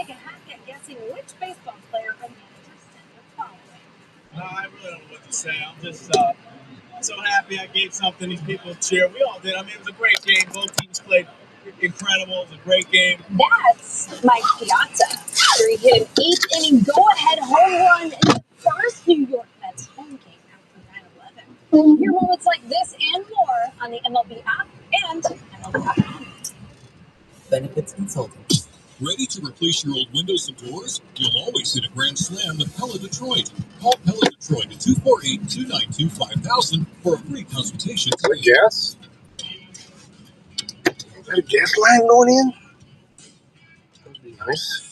take a hack at guessing which baseball player from manager sent the following. No, I really don't know what to say. I'm just so happy I gave something these people cheer. We all did. I mean, it was a great game. Both teams played incredible. It was a great game. That's Mike Piazza. After he hit an 8th-inning go-ahead home run in the first New York Mets home game after 9/11. Hear moments like this and more on the MLB app and MLB.com. Benefits Consultants. Ready to replace your old windows and doors? You'll always hit a grand slam with Pella Detroit. Call Pella Detroit at 248-292-5000 for a free consultation. Is that a gas? Is that a gas line going in? That would be nice.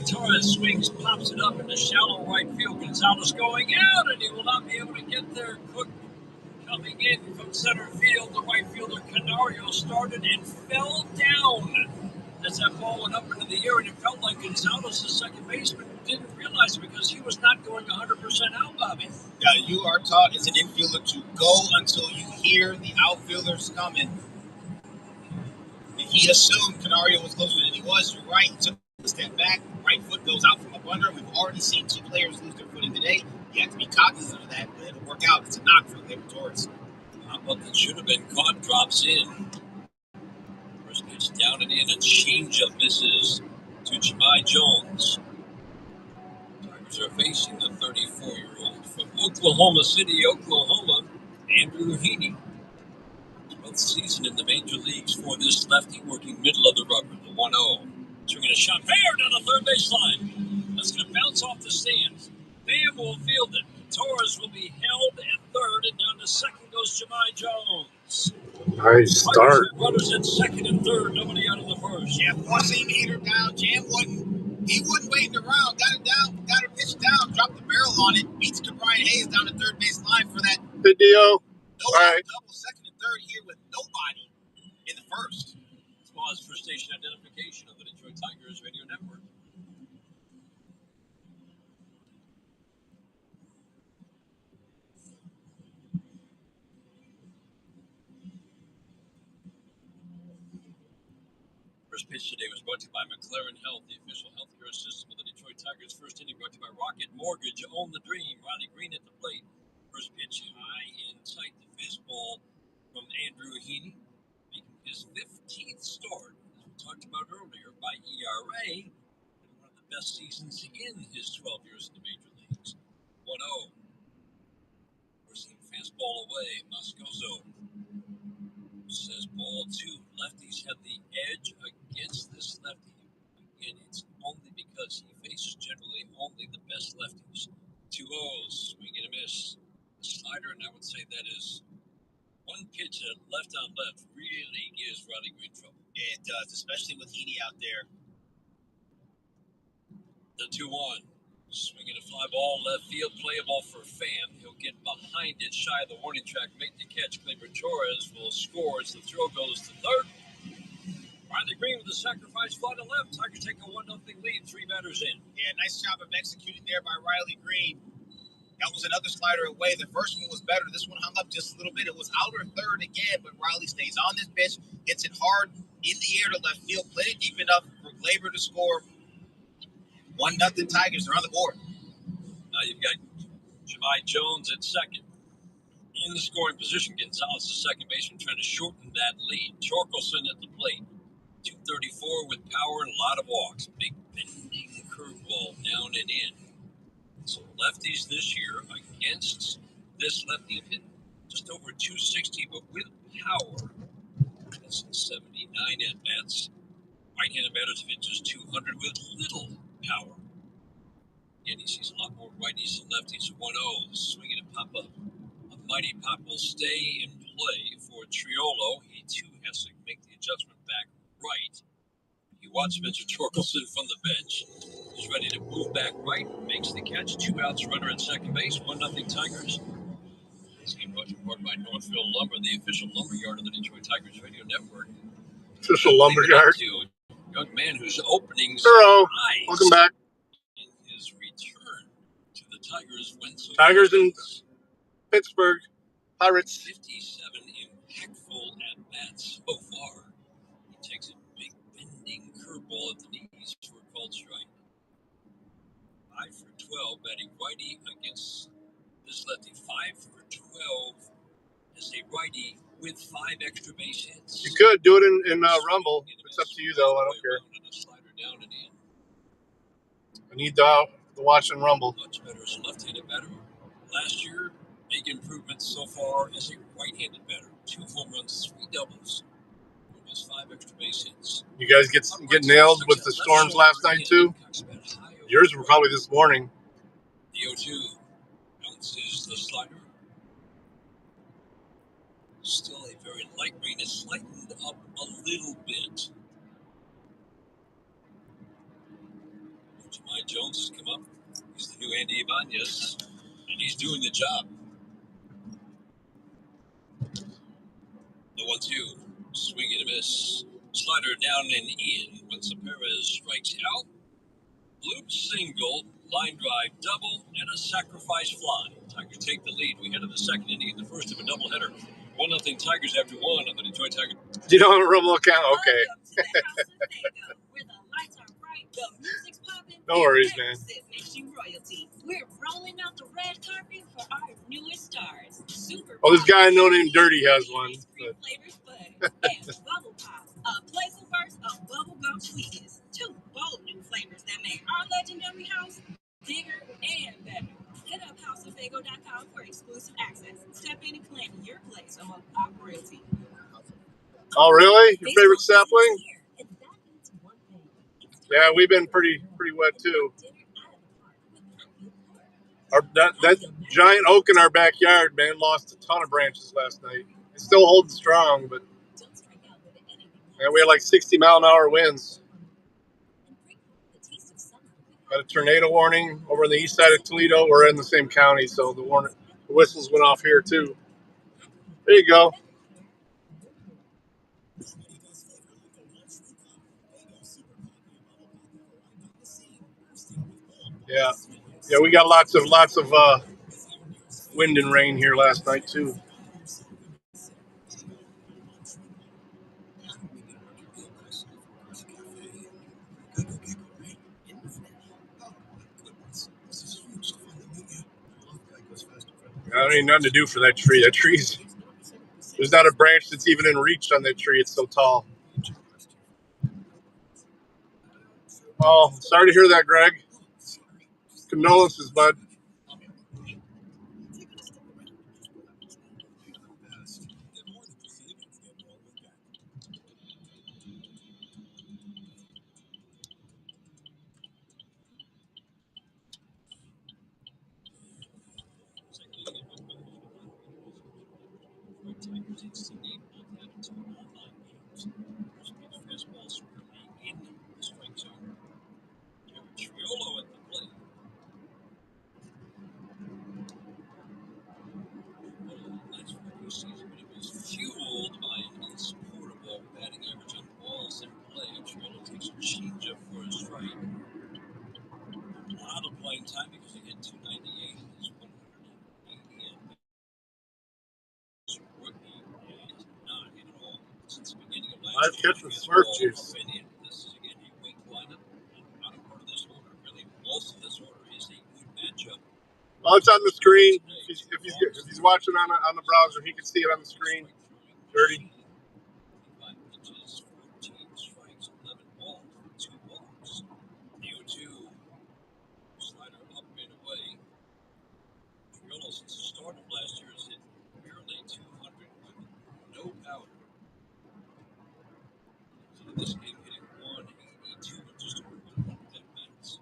Torres swings, pops it up into shallow right field. Gonzalez going out, and he will not be able to get there. Cook coming in from center field. The right fielder Canario started and fell down as that ball went up into the air, and it felt like Gonzalez, the second baseman, didn't realize it because he was not going 100% out, Bobby. Yeah, you are taught as an infielder to go until you hear the outfielders coming. And he assumed Canario was closer than he was. You're right. He took a step back. Right foot goes out from up under. We've already seen 2 players lose their footing today. You have to be cognizant of that, but it'll work out. It's a knock for Gleyber Torres. How about that should have been caught, drops in. First pitch down and in, a changeup misses to Jahmai Jones. Tigers are facing the 34-year-old from Oklahoma City, Oklahoma, Andrew Heaney. 12th season in the major leagues for this lefty, working middle of the rubber, the 1-0. Swinging a shot, fair down the third baseline. That's going to bounce off the stands. Bam will field it. Torres will be held at third, and down to second goes Jahmai Jones. Nice start. Runners at second and third, nobody out of the first. Yeah, four-seam heater down. Jam wasn't waiting around. Got it down, got it pitched down, dropped the barrel on it. Beats Brian Hayes down the third base line for that video. Right. Double second and third here with nobody in the first. Pause for station identification of the Detroit Tigers Radio Network. First pitch today was brought to you by McLaren Health, the official healthcare system of the Detroit Tigers. First inning brought to you by Rocket Mortgage. Own the dream. Riley Green at the plate. First pitch high in sight. The fastball from Andrew Heaney, making his 15th start. Talked about earlier by ERA, one of the best seasons in his 12 years in the major leagues. 1-0. We're seeing fastball away. Moscoso says ball 2. Lefties have the edge against this lefty. Again, it's only because he faces generally only the best lefties. 2-0. Swing and a miss. A slider, and I would say that is one pitch left on left really gives Riley Green trouble. Yeah, it does, especially with Heaney out there. The 2-1. Swinging a fly ball left field, playable for Pham. He'll get behind it, shy of the warning track, make the catch. Gleyber Torres will score as the throw goes to third. Riley Green with the sacrifice fly to left. Tigers take a 1-0 lead, 3 batters in. Yeah, nice job of executing there by Riley Green. That was another slider away. The first one was better. This one hung up just a little bit. It was outer third again, but Riley stays on this pitch, hits it hard in the air to left field, played it deep enough for Gleyber to score. 1-0 Tigers. They're on the board. Now you've got Jahmai Jones at second. In the scoring position, Gonzalez, the second baseman, trying to shorten that lead. Torkelson at the plate. 234 with power and a lot of walks. Big bending curveball down and in. So lefties this year against this lefty hit just over 260, but with power. That's 79 at-bats. Right-handed batters have hit just 200 with little power. Again, he sees a lot more righties than lefties. 1-0, swinging a pop-up. A mighty pop will stay in play for Triolo. He, too, has to make the adjustment back right. You watch Spencer Torkelson from the bench. He's ready to move back right. Makes the catch. 2 outs, runner at second base. 1-0 Tigers. This game brought to you by Northfield Lumber, the official lumber yard of the Detroit Tigers Radio Network. Official lumber yard. To a young man who's opening Hello. eyes Welcome back. in his return to the Tigers. Tigers and Pittsburgh Pirates. 57 impactful at-bats so far. He takes a big bending curveball at the knees for a called strike. 5 for 12 batting righty against this lefty. 5 for 12 as a righty with 5 extra base hits. You could do it in Rumble. It's up to you, though. I don't care. Down and in. I need to watch in Rumble. Much better as a left-handed batter. Last year, big improvements so far as a right-handed batter. 2 home runs, 3 doubles. Almost 5 extra base hits. You guys get nailed with the storms last night, too? Yours were probably this morning. The 0-2 bounces the slider. Still a very light rain. It's lightened up a little bit. Jemai Jones has come up. He's the new Andy Ibanez, and he's doing the job. The 1-2, swing and a miss. Slider down and in. Once Perez strikes out. Bloop single, line drive double, and a sacrifice fly. Tigers take the lead. We head to the second inning in the first of a doubleheader. 1-0 Tigers after 1 on the Detroit Tigers. You don't have a Rumble account? Okay. No worries, man. We're rolling out the red carpet for our newest stars. Oh, this guy I know named Dirty has one. But. And Bubble Pop, a playful burst of bubblegum sweetness. 2 bold new flavors that make our legendary house bigger and better. Hit up houseoffago.com for exclusive access. Step in and claim your place among our royalty. Oh, really? Your favorite sapling? Yeah, we've been pretty wet too. That giant oak in our backyard, man, lost a ton of branches last night. It's still holding strong, but yeah, we had like 60-mile-an-hour winds. Got a tornado warning over on the east side of Toledo. We're in the same county, so the whistles went off here too. There you go. Yeah, we got lots of wind and rain here last night too. There ain't nothing to do for that tree. There's not a branch that's even in reach on that tree. It's so tall. Oh, sorry to hear that, Greg. Condolences, bud. Fueled by an unsupportable batting average on balls in play. Triolo takes a changeup for a strike. A lot of playing time because he hit 298 in his 180 rookie. He has not hit at all since the beginning of last year. I've catch with Smurf juice. This is again a weak lineup. Not a part of this order. Really, most of this order is a good matchup. Oh, it's on the screen. If he's watching on the browser, he can see it on the screen. 30. 5 pitches, 14 strikes, 11 balls, 2 walks. The 0-2 slider up and away. Triolo, since the start of last year, has hit barely 200 with no power. So in this game, hitting 182 with just over 100 at-bats.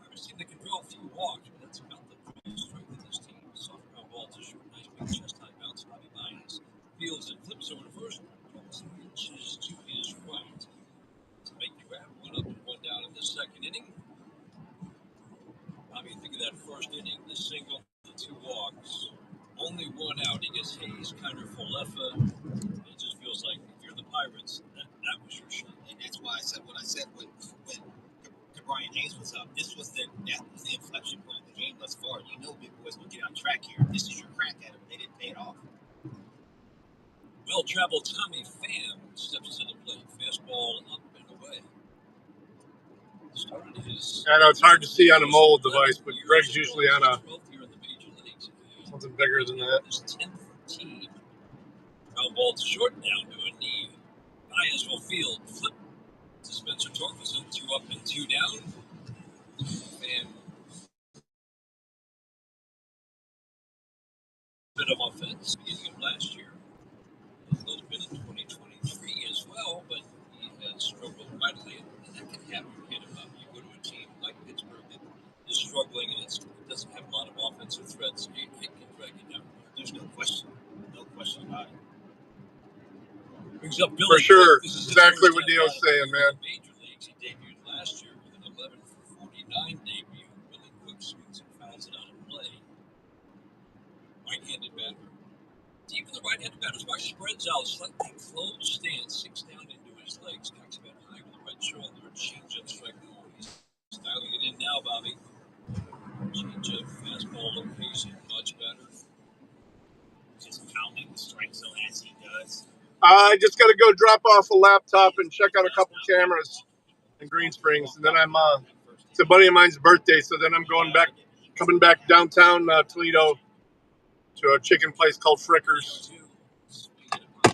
I've seen they can draw a few walks, but that's about the strength of this team. Soft ground ball to short, nice big chest high bounce. Bobby Bynes feels Hayes was up. That was the inflection point of the game thus far. You know big boys will get on track here. This is your crack at them. They didn't pay it off. Well-traveled Tommy Pham steps to the plate. Fastball up and away. Started his I know it's hard to see on a mobile device, but Greg's usually on a 12th year in the major leagues. something bigger than that. His 10th tee. Ground ball to short down to a knee. Baez will field. Flip to Spencer Torkelson. 2 up and 2 down. And bit of offense beginning of last year. A little bit in 2023 as well, but he has struggled mightily. And that can happen. You go to a team like Pittsburgh that is struggling and it doesn't have a lot of offensive threats. It can drag you down. There's no question. No question about it. Brings up Billy For sure. Quick. This is his Exactly first what at-bat Dio's saying, in man. the major leagues. He debuted last year with an 11 for 49 debut. Billy Quick swings and fouls it out of play. Right-handed batter. Deep in the right-handed batter's box, spreads out, slightly closed stance, 6 down into his legs, cocks back high with the right shoulder, change up, strike one. He's dialing it in now, Bobby. Change up, fastball location, much better. Just pounding the strike zone as he does. I just got to go drop off a laptop and check out a couple cameras in Green Springs, and then it's a buddy of mine's birthday, so then I'm coming back downtown Toledo to a chicken place called Frickers. By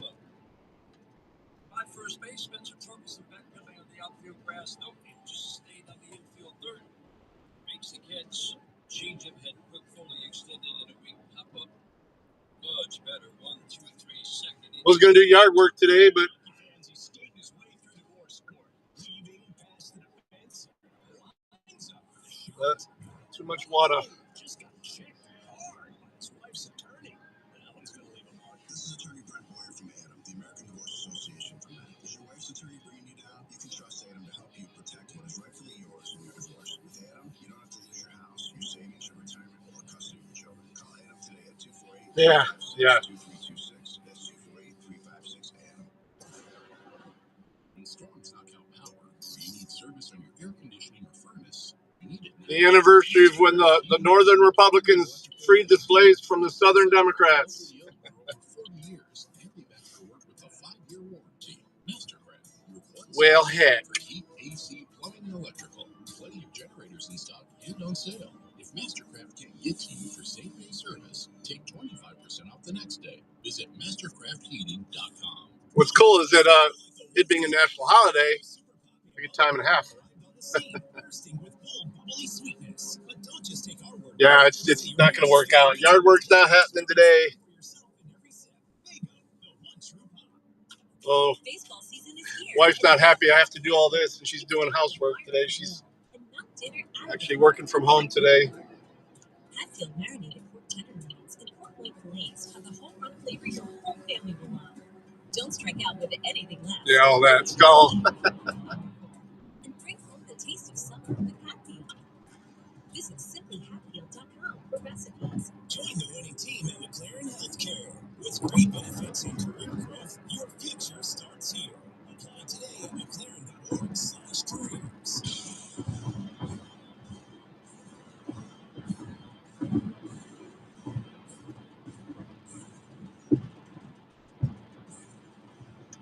first base, Spencer Torkelson back coming on the outfield grass, though it just stayed on the infield dirt. Makes the catch. Change up, head quick, fully extended in a weak pop up. Much better. 1, 2, 3, second. I was going to do yard work today, but too much water. This is attorney Brent Boyer from Adam, the American Divorce Association. Is your wife's attorney bringing you down? You can trust Adam to help you protect what is rightfully yours in your divorce. With Adam, you don't have to lose your house, your savings, your retirement, or custody of your children. Call Adam today at 248-2326. That's 248-356-ADAM. In Strong's Knockout Power, where you need service on your air conditioning or furnace, you need it now. The anniversary of when the Northern Republicans freed the slaves from the Southern Democrats. Well, heck. Heat, AC, plumbing, and electrical. Plenty of generators in stock and on sale. If Mastercraft can get to you for same-day service, take 25% off the next day. Visit mastercraftheating.com. What's cool is that it being a national holiday, we get time and a half. Yeah, it's not going to work out. Yard work's not happening today. Oh, wife's not happy I have to do all this, and she's doing housework today. She's actually working from home today. Hatfield marinated pork tenderloins and pork loin fillets have the home run flavor your whole family will love. Don't strike out with anything less. Yeah, all that skull. And bring home the taste of summer with Hatfield. Visit simplyhatfield.com for recipes. Join the winning team at McLaren Healthcare. With great benefits and career growth, your future starts here. Apply today at mclaren.org/careers.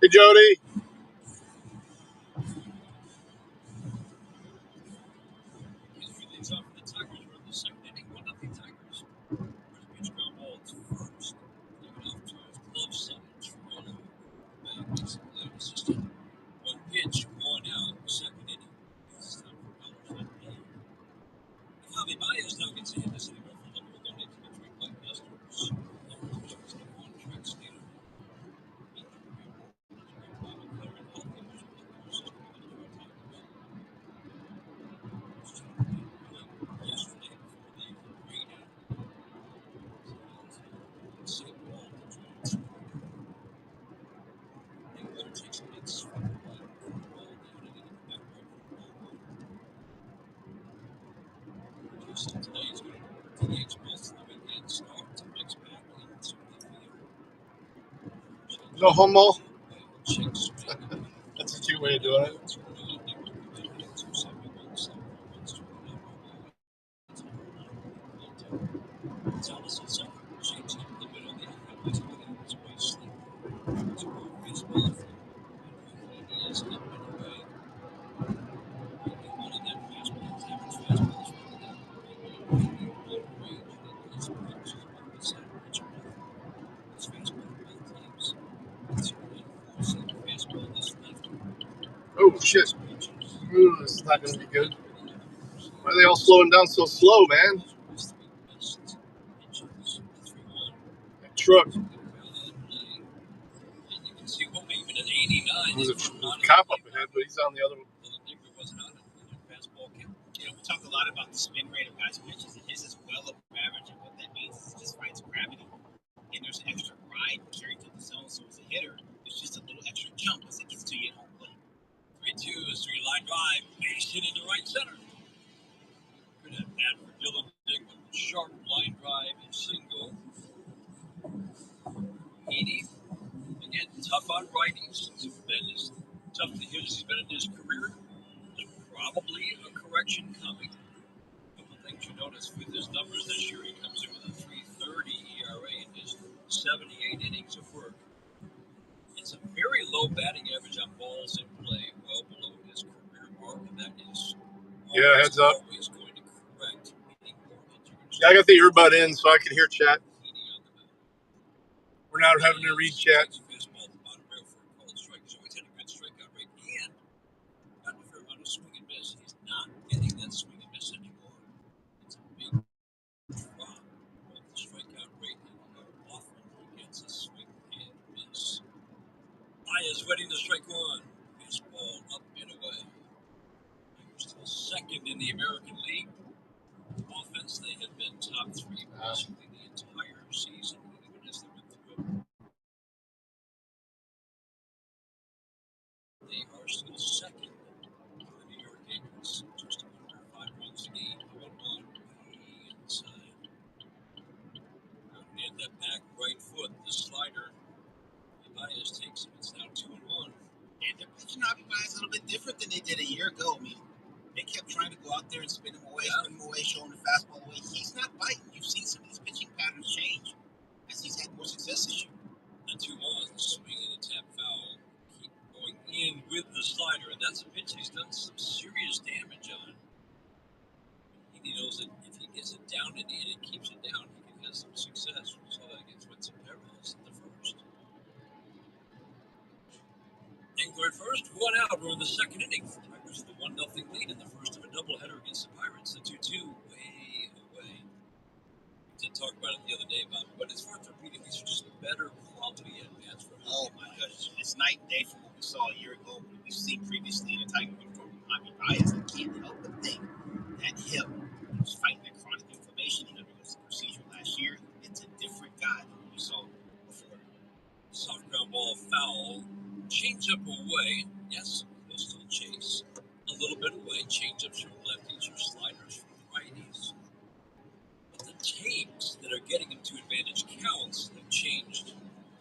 Hey, Jody. It's off the Tigers were in the second inning. 1-0 Tigers. First pitch ground ball to first. Leave it off to his glove side. Toronto. Back makes it play assistant. 1 pitch, 1 out. Second inning. This is time for Powers and Bay. Javi Baez now gets a hit. The city referee will donate to the three plate Masters. Numbers is the contract stated. No homo. That's a cute way of doing it. is up and away. One of that fastball, his average fastball is running out of range. His pitch is about the side pitch. His fastball for both teams. 294, so the fastball is left. Oh, shit. Ooh, this is not going to be good. Why are they all slowing down so slow, man? That truck. You can see what even an 89. There's a cop up ahead, but he's on the other one. You know, we talk a lot about the spin rate of guys' pitches, and his is well above average, and what that means is it just fights gravity. And there's an extra ride carried through the zone, so as a hitter, it's just a little extra jump as it gets to you at home plate. 3-2, a three-line drive, base hit into right center. Good at bat for Dylan Dickman. Sharp line drive and single. Heaney, again, tough on righties. He's been as tough to hit as he's been in his career. There's probably a correction coming. A couple things you notice with his numbers this year, he comes in with a 3.30 ERA in his 78 innings of work. It's a very low batting average on balls in play, well below his career mark, and that is Heads up. always going to correct. Yeah, I got the earbud in so I can hear chat. We're not having to read chat. Fastball at the bottom rail for a called strike. He's always had a good strikeout rate and got a fair amount of swing and miss. He's not getting that swing and miss anymore. It's a big drop of the strikeout rate and how often he gets a swing and miss. Baez waiting to strike one. Baseball up and away. They're still second in the American League. Offense, they had been top three basically the entire season, even as they went through it. They are still second. The New York Yankees just under 5 runs to gain. 1-1 inside. And that back right foot, the slider. Baez takes him. It's now 2-1. And they're pitching Javi Baez a little bit different than they did a year ago. I mean, they kept trying to go out there and spin him away, showing the fastball away. He's not biting. You've seen some of these pitching patterns change as he's had more success this year. The 2-1, swinging a tap foul. Keep going in with the slider, and that's a pitch he's done some serious damage on. He knows that if he gets it down and it keeps it down, he can have some success. We saw that against Winston Perez in the first. Engler at first, one out. We're in the second inning. The Tigers with a 1-0 lead in the first of a doubleheader against the Pirates. The 2-2 way away. We did talk about it the other day, Bob, but as far as repeating, these are just better quality at bats for Oh my goodness, it's night and day from what we saw a year ago. What we've seen previously in a Tiger uniform from Javi Baez. I can't help but think that hip was fighting that chronic inflammation. He underwent the procedure last year. It's a different guy than what we saw before. Soft ground ball foul. Change up away. Yes, he'll still chase. A little bit away. Change ups from lefties or sliders from righties. But the takes that are getting him to advantage counts have changed.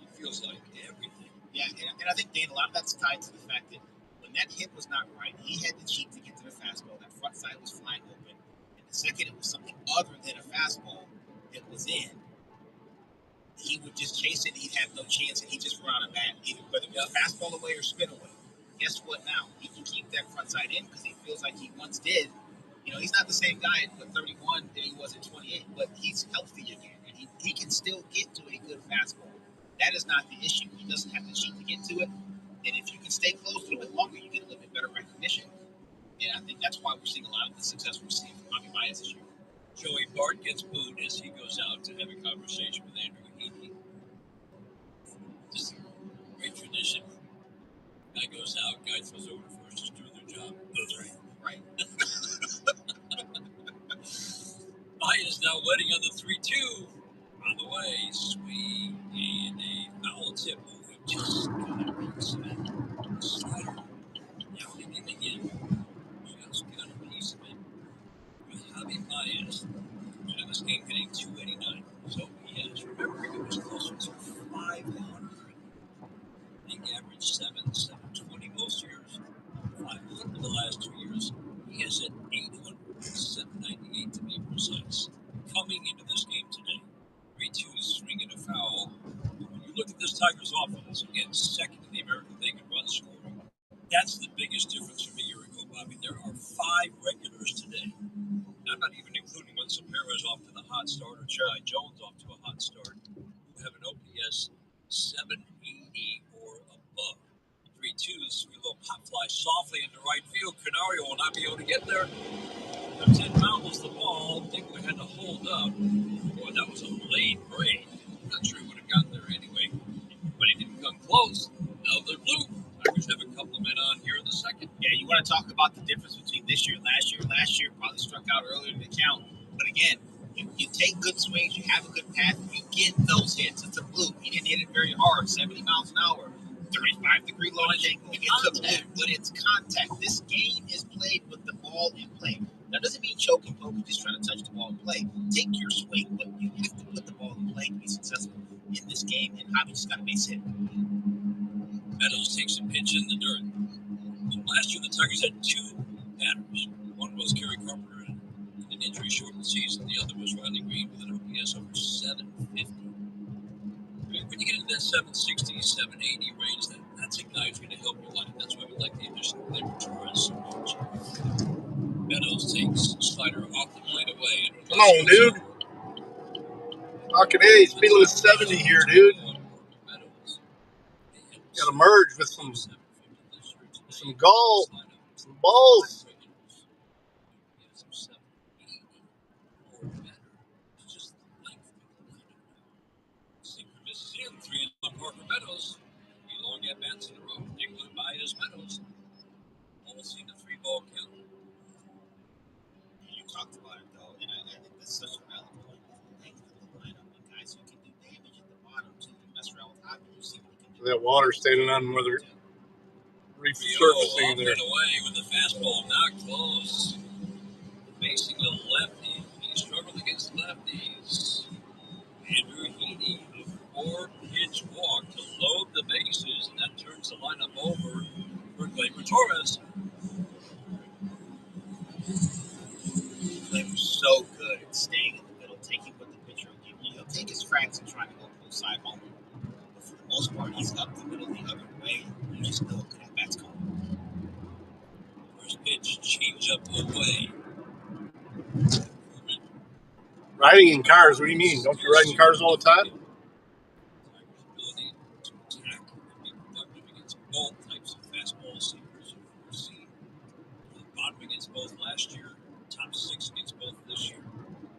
It feels like everything. Yeah, and I think, Dane, a lot of that's tied to the fact that when that hit was not right, he had the cheek to get to the fastball. That front side was flying open. And the second it was something other than a fastball that was in, he would just chase it, he'd have no chance, and he'd just run out of bat, either whether it was fastball away or spin away. Guess what now? He can keep that front side in because he feels like he once did. You know, he's not the same guy at 31 than he was at 28, but he's healthy again, and he can still get to a good fastball. That is not the issue. He doesn't have the cheek to get to it, and if you can stay close a little bit longer, you get a little bit better recognition, and I think that's why we're seeing a lot of the success we're seeing from Javi Baez this year. Joey Bart gets booed as he goes out to have a conversation with Andrew Heaney. Just a great tradition. Guy goes out, guy throws over to first, just doing their job. That's right. Right. Baez now waiting on the 3-2. On the way, swing and a foul tip. Just got a piece of it. Slider. Down and in again. Just got a piece of it. With Javi Baez. In this game hitting 289. So he has. Remember, he was closer to 500. I think average 720 most years. 500 the last 2 years. He is at 800, 798 to be precise. Coming into this game today, 3-2 is swinging a foul. When you look at this Tigers offense, again, second in the American League in run scoring, That's the biggest difference from a year ago, Bobby. There are 5 regulars today. I'm not even including when Sapera's off to the hot start or Jai Jones off to a hot start, who have an OPS 780 or above. 3-2's sweet little pop fly softly into right field. Canario will not be able to get there. The 10 fouls the ball. Dickler had to hold up. Boy, that was a late break. I'm not sure he would have gotten there anyway, but he didn't come close. Now they're blue. Tigers have a couple of men on here in the second. Yeah, you want to talk about the difference between this year and last year. Last year probably struck out earlier in the count. But again, you take good swings, you have a good path, you get those hits. It's a blue. He didn't hit it very hard, 70 miles an hour, 35-degree launch angle. It's a blue, but it's contact. This game is played with the ball in play. That doesn't mean choke and poke and just trying to touch the ball in play. Take your swing, but you have to put the ball in play to be successful in this game, and Javi just got a base hit. Meadows takes a pitch in the dirt. So last year, the Tigers had 2 batters. One was Kerry Carpenter in an injury-shortened season. The other was Riley Green with an OPS over 750. When you get into that 760, 780 range, that's a guy who's going to help your line. That's why we like the addition of Gleyber Torres so much. Meadows takes slider off the plate away. Come on, dude. Fucking A, he's feeling 70 here, dude. Got to merge with some gall, some balls. Misses in 3 on Parker Meadows. 3 long at bats in a row. Dickler by his Meadows. Almost seen the 3-ball count. You talked about it though, and I think that's such a valid point. Length of the lineup and guys who can do damage at the bottom too. You mess around with Javi, you see what he can do. That water standing on where they're resurfacing there. Away with the fastball, not close. Facing a lefty. He struggled against lefties. Andrew Heaney, a 4-pitch walk to load the bases, and that turns the lineup over for Gleyber Torres. Gleyber's so good at staying in the middle, taking what the pitcher will give you. He'll take his cracks and trying to go pull side home. But for the most part, he's up the middle the other way. You just know good at bats coming. First pitch, change up away. Riding in cars, what do you mean? Don't you ride in cars all the time? Ability to attack and be productive against both types of fastball seekers and 4-seam. Bottom against both last year, top 6 against both this year.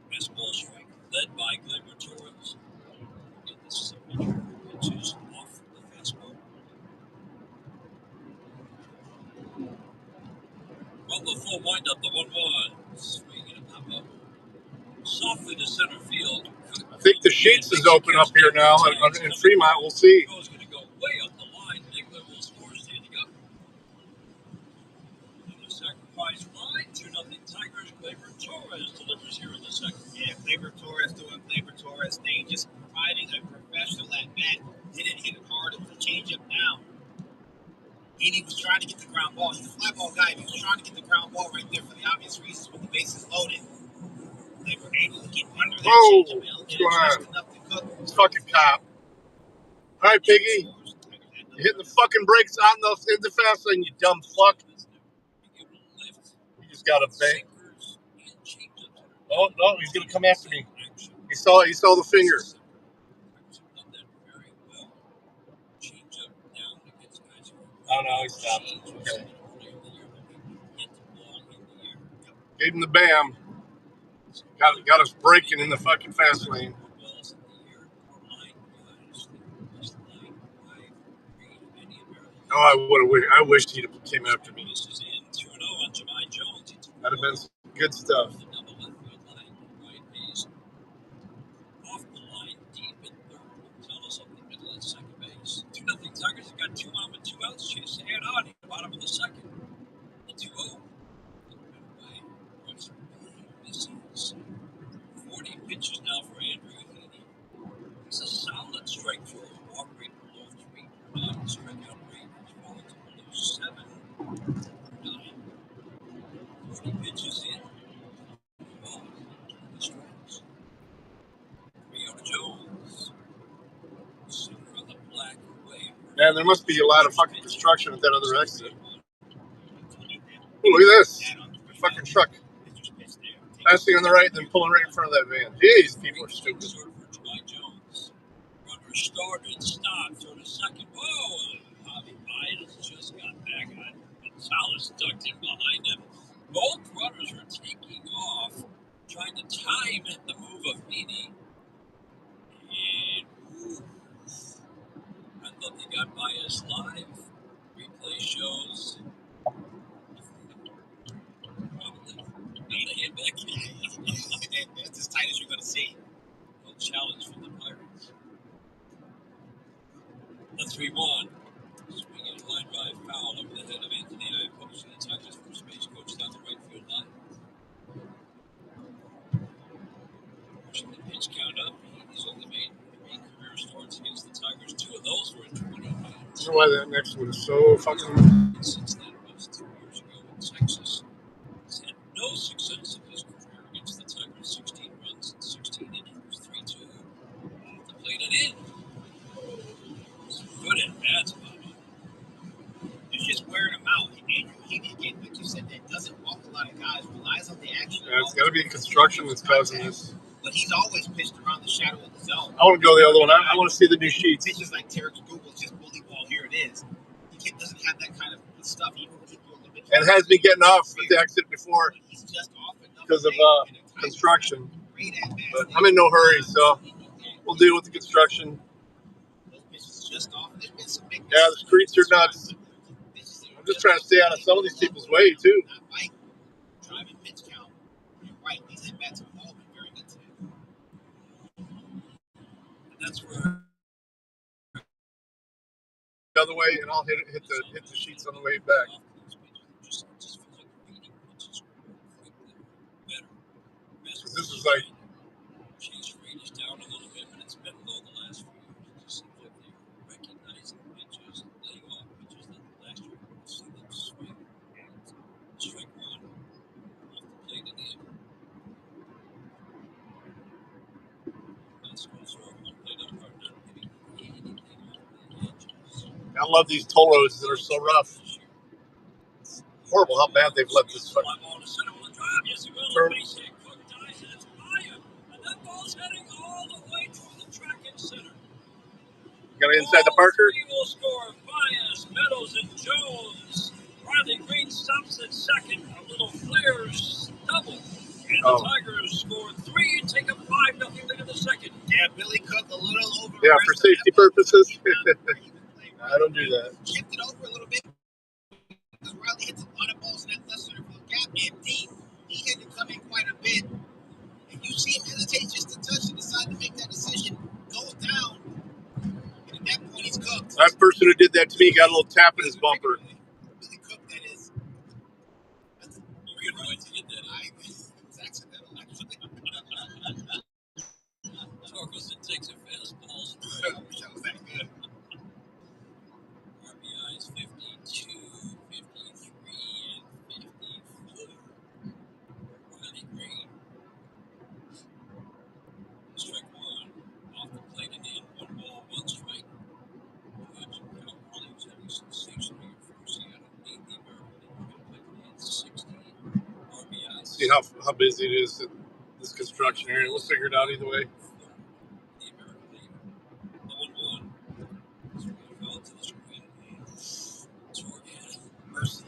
Fastball strike led by Gleyber Torres. Again, this is a pitcher who pitches off the fastball. Well, the full windup, the 1-1. Swinging a pop-up. Softly to center field. I think the Sheets is open up here now in Fremont. We'll see. Going to go way up the line. Dickler will score standing up. And the sacrifice line, 2-0 Tigers. Gleyber Torres delivers here in the second. Yeah, Gleyber Torres doing Gleyber Torres thing, just providing a professional at bat. Didn't hit it hard. It was a changeup down. Heaney was trying to get the ground ball. He's a fly ball guy. He was trying to get the ground ball right there for the obvious reasons with the bases loaded. They were able to get under that changeup. What's going on? It's fucking cop. All right, Piggy. You're hitting the fucking brakes in the fast lane, you dumb fuck. You just got a bang. Oh, no, he's going to come after me. He saw the finger. Oh, no, he stopped. Okay. Gave him the bam. Got us braking in the fucking fast lane. Oh, I wished he'd have came after me. That'd have been some good stuff. Off the line, deep in third. Gonzalez up the middle at second base. 2-0 Tigers have got 2 on with 2 outs. Chase ahead on at the bottom of the second. The 2-0. 40 pitches now for Andrew Heaney. It's a solid strike for a walk rate below 3 per 9. Strikeout rate has fallen to below 7 per 9. 40 pitches in. Ball. The strikes. 3-0 Jones. Center of the black away. Man, there must be a lot of fucking construction at that other exit. Ooh, look at this. Fucking truck. Passing on the right, then pulling right in front of that van. Jeez, people are stupid. Jemai Jones. Runner started, stopped, toward a second. Whoa! Bobby Biden just got back on. Gonzalez ducked in behind him. Both runners were taking off, trying to time the move of Meany. And I thought they got by us live. Replay shows. Probably. Not the hand back. That's as tight as you're going to see. No challenge from the Pirates. The 3-1. Swinging a line drive foul over the head of Anthony Iapoce. The Tigers first base coach down the right field line. Pushing the pitch count up. He's only made 3 career starts against the Tigers. 2 of those were in 20 games. I don't know why that next one is so fucking. Since then was 2 years ago in Texas. He's had no success in his career against the Tigers. 16 runs and 16 innings. 3-2. Off the plate and in. Some good at bats, Bobby. It's just wearing him out. He again, like you said, that doesn't walk a lot of guys, relies on the action. Yeah, it's got to be construction that's causing this. But he's always pitched around the shadow of the zone. I want to go the other one. I want to see the new sheets. Pitches like Tarek's Google, just bully ball, here it is. He doesn't have that kind of stuff, even when he threw a little bit. And has been getting off at the exit before He's just off enough because of construction. great at bats. But I'm in no hurry, so we'll deal with the construction. Those pitches just off. There's been some big Yeah, the streets are nuts. I'm just trying to stay out of some of these people's way, too. Not like driving pitch count. You're right. These at bats have all been very good today. And that's where The other way, and I'll hit the sheets on the way back. just feels like beating pitches quickly, better. This is like Chase rate is down a little bit, but it's been low the last few years. It just seems like they're recognizing pitches and laying off pitches that last year we would see them swing. Strike 1 off the plate and in. That's goes for one plate umpire not hitting anything off the edges. I love these toll roads that are so rough. It's horrible how bad they've let this fucking Fly ball to center on the drive. Yes, he will. turn. Base hit. Cook dies, and it's by him. And that ball's heading all the way through the track and center. Got it inside the All Parker. 3 will score. Bias, Meadows, and Jones. Riley Green stops at second. A little Flair's double. And the Tigers score 3, take a 5-0 lead in the second. Yeah, Billy Cook a little over. Yeah, for safety purposes. I don't do that. Shift it over a little bit. Because Riley hits a lot of balls in that left center field gap and deep. He had to come in quite a bit. And you see him hesitate just a touch and decide to make that decision. Goes down. And at that point, he's cooked. That person who did that to me got a little tap in his bumper. Billy Cook, that is. You can wait to get that in. It's accidental, actually. Torkelson takes a fastball. I wish I was that good. RBIs 52, 53, and 54. Riley Green. Strike 1. Off the plate and in. 1 ball, 1 strike. Judge Cal Raleigh was having a sensational year for Seattle. Lead the American League. Played 16 RBIs. See how busy it is in this construction area. We'll figure it out either way. The American League. The 1-1. Swing fell to the screen. Torque had it. Mercy.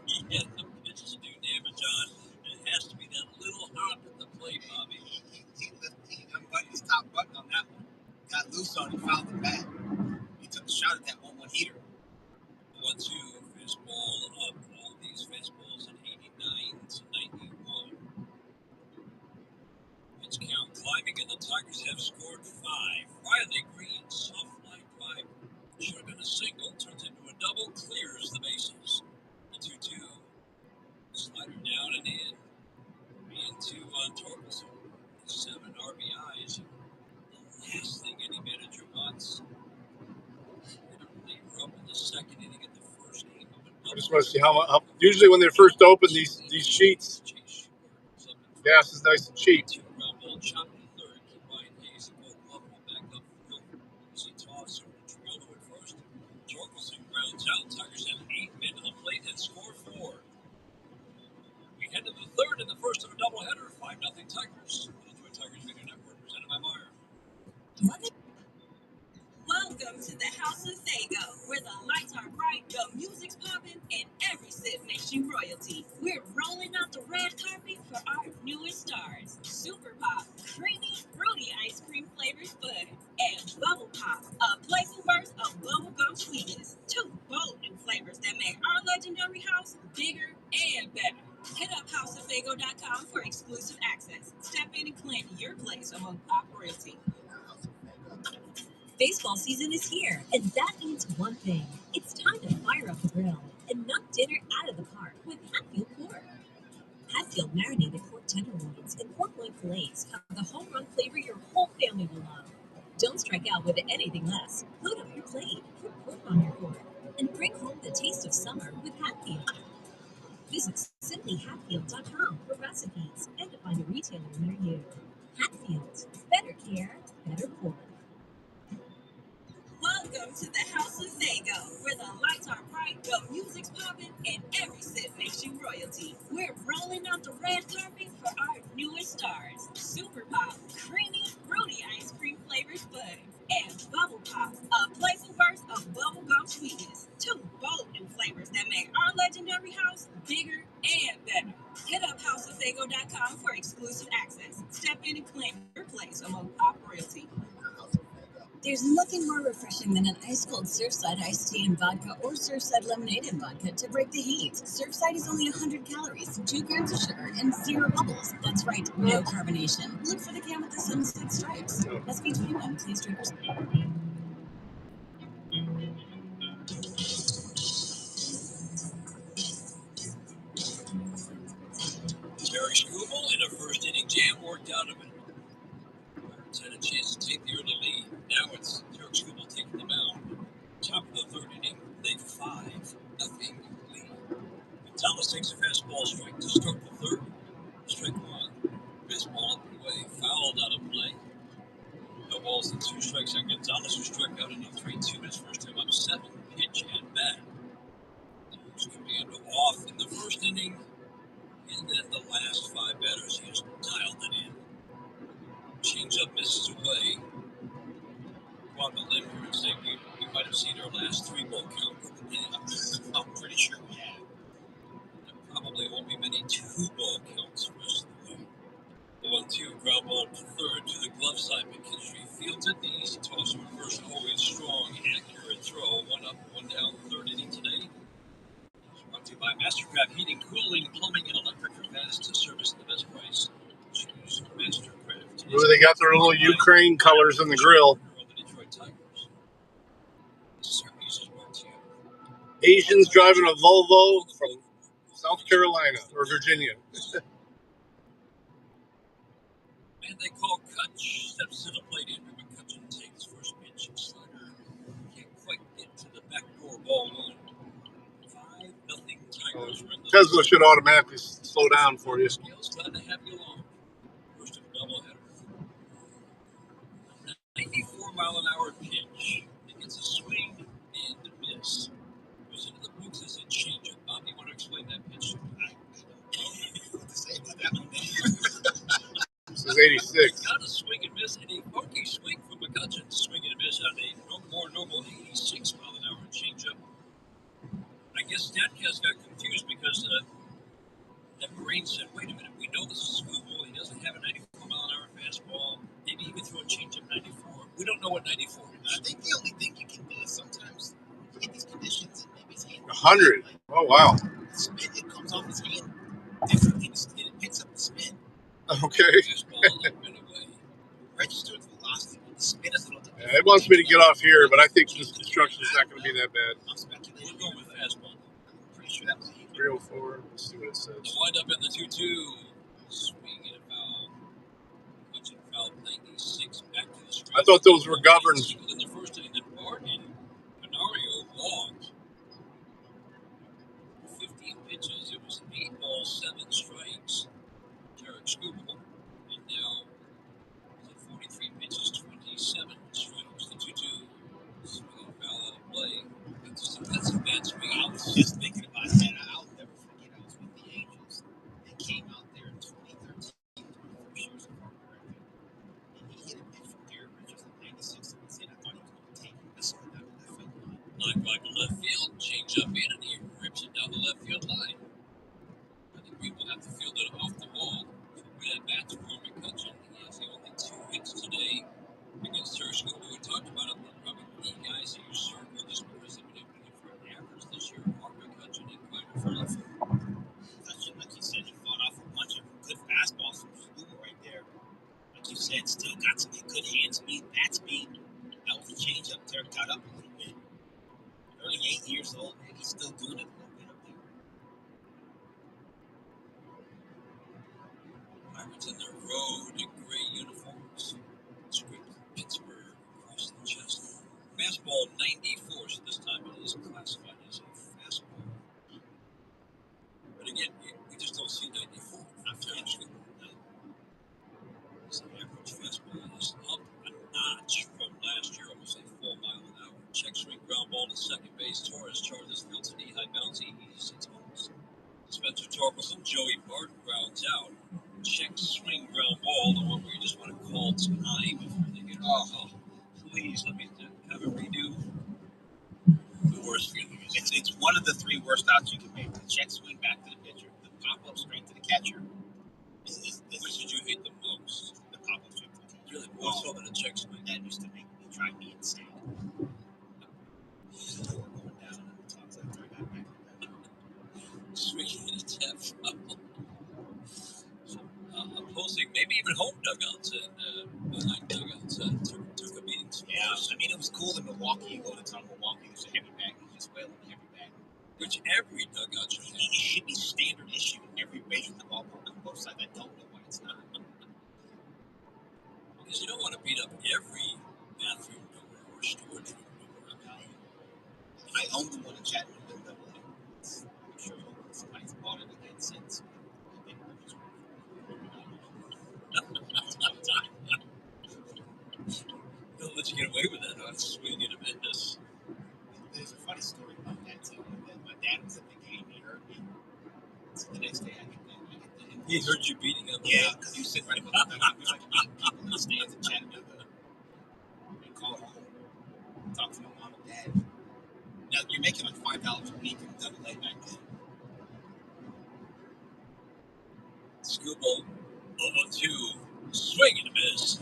He had the pitch to do damage on. It has to be that little hop at the plate, Bobby. He unbuttoned his top button on that one. Got loose on it, fouled the bat. He took a shot at that 1-1 heater. 1-2, fastball up. All these fastballs at 89 to 91. Pitch count climbing, and the Tigers have scored 5. Riley Green, soft line drive. Should have been a single, turns into a double, clears the bases. The 2-2. Slider down and in. Into Torkelson. 7 RBIs. The last thing any manager wants. Hit a reliever up in the second inning at the first game of a I just want to see how usually when they're first open, these sheets, Chase Short. gas is nice and cheap. 2 ground ball chopped in third. Keep Ryan Hayes and Gold Glove will back up field. See toss over to Triolo at first. Torkelson grounds out. Tigers have 8 men to the plate and score 4. royalty. We're rolling out the red carpet for our newest stars. Super Pop, creamy, fruity ice cream flavored fun, and Bubble Pop, a playful burst of bubblegum sweetness. Two bold new flavors that make our legendary house bigger and better. Hit up houseoffago.com for exclusive access. Step in and claim your place among pop royalty. Baseball season is here, and that means one thing. It's time to fire up the grill and knock dinner out of the park with Hatfield Pork. Hatfield marinated pork tenderloins and pork loin fillets have the home run flavor your whole family will love. Don't strike out with anything less. Load up your plate, put pork on your fork, and bring home the taste of summer with Hatfield. Visit simplyhatfield.com for recipes and to find a retailer near you. Hatfield, better care, better pork. Welcome to the House of Fago, where the lights are bright, the music's popping, and every sip makes you royalty. We're rolling out the red carpet for our newest stars. Super Pop, creamy, fruity ice cream flavored fun, and Bubble Pop, a playful burst of bubblegum sweetness. Two bold new flavors that make our legendary house bigger and better. Hit up houseoffago.com for exclusive access. Step in and claim your place among pop royalty. There's nothing more refreshing than an ice-cold Surfside iced tea and vodka or Surfside lemonade and vodka to break the heat. Surfside is only 100 calories, 2 grams of sugar, and 0 bubbles. That's right, no carbonation. Look for the can with the sunset stripes. SB21, please drink responsibly. Terry Struble in a first inning jam worked out of it. Pirates had a chance to take the early lead. Now it's Terry Struble taking them out. Top of the third inning, they 5-0 lead. Gonzalez takes a fastball strike to start the third. Strike one. Baseball up and away. Fouled out of play. No balls and 2 strikes on Gonzalez, who struck out in a 3-2 his first time up 7. Pitch and bat. Who's command off in the first inning. And then the last 5 batters, he just dialed it in. Changeup misses away. Go on the limb here and say we might have seen our last 3 ball count for the day. I'm pretty sure we have. There probably won't be many 2 ball counts the rest of the way. 1-2, ground ball to third to the glove side. McKinstry fields it. The easy toss from first. Always strong, accurate throw. 1 up, 1 down, third inning today. Brought to you by Mastercraft Heating, Cooling, Plumbing, and Electric. For fast service at the best price. Choose Mastercraft. Ooh, they got their little Ukraine colors in the grill. The Detroit Tigers. This service is brought to you. Asians driving a Volvo from South Carolina or Virginia. Man they call Kutch steps to the plate. Andrew McCutcheon takes first pitch. Slider can't quite get to the backdoor, ball 1. 5-0 Tigers. Tesla should automatically slow down for you. Glad to have you along. First of a doubleheader. 94-mile-an-hour pitch. It gets a swing and a miss. Goes into the books as a changeup. Bob, you want to explain that pitch? I don't know what to say about that one. This is 86. Got a swing and miss, and a funky swing from McCutcheon. Swing and a miss on a more normal 86-mile-an-hour changeup. I guess Statcast got confused because that brain said, wait a minute, we know this is Google. He doesn't have a 94-mile-an-hour fastball. Maybe he can throw a changeup 94. We don't know what 94 is. I think the only thing you can do is sometimes you get these conditions and maybe his hand. 100. Oh, wow. Spin, it comes off his hand differently, and it picks up the spin. Okay. Fastball up and away. Registered velocity, but the spin is a little different. Yeah, it wants me to get off here, but I think this construction is not going to be that bad. I'm speculating. We're going with fastball. I'm pretty sure that was a 304. Let's see what it says. The wind up in the 2-2. Swing and a foul. Hutchin foul 96 back to the strike. I thought those were governed. In the first inning, then Barton Canario walked. 15 pitches. It was 8 balls, 7 strikes. Tarek Struble. And now it's at 43 pitches, 27 strikes. The 2-2. Swing and foul out of play. That's a bad swing. I was just thinking about that. I'll never forget. I was with the Angels. They came out there in 2013, 21st years of our career. And he hit a pitch from Garrett Richards in 96. And I thought said, still got some good hand speed, bat speed. That was a changeup there, got up a little bit. 38 years old, and he's still doing it a little bit up there. Pirates in their road gray uniforms. Scraped Pittsburgh across the chest. Fastball 94, so this time it is classified as a fastball. But again, we just don't see 94. Not finished. So average fastball is up a notch from last year, almost a full mile an hour. Check swing ground ball to second base. Torres charges field to knee high bouncy. He's at home. Spencer Torkelson, Joey Barton grounds out. Check swing ground ball, the one where you just want to call time before they get oh, please let me have a redo. The worst feeling is It's one of the three worst outs you can make. The check swing back to the pitcher, the pop up straight to the catcher. which did you hate the most? The pop up straight to the catcher. Really more so than a check swing. That used to make me drive me insane. The door going down and the tops after I got back. Swinging in a tap foul. Opposing, maybe even home dugouts and behind dugouts took a beating. Yeah, I mean, it was cool in Milwaukee. You go to town Milwaukee, there's a heavy bag. You just wail on the heavy bag. Which every dugout should have. It should be standard issue in every major league ballpark on both sides. I don't know why it's not. Because you don't want to beat up every bathroom door or storage room door. I own the one in Chattanooga. I'm sure somebody's bought it again since. Don't let you get away with that. I'm swinging a business. There's a funny story about that too. My dad was at the game. He heard me. So the next day I get the He heard you beating up. Yeah, because you sit right above the dugout. There's like 8 people in the stands in Chattanooga. And call home. Talk to my mom and dad. Now you're making like $5 a week in double A back then. Scooball, 0-2, swing and a miss.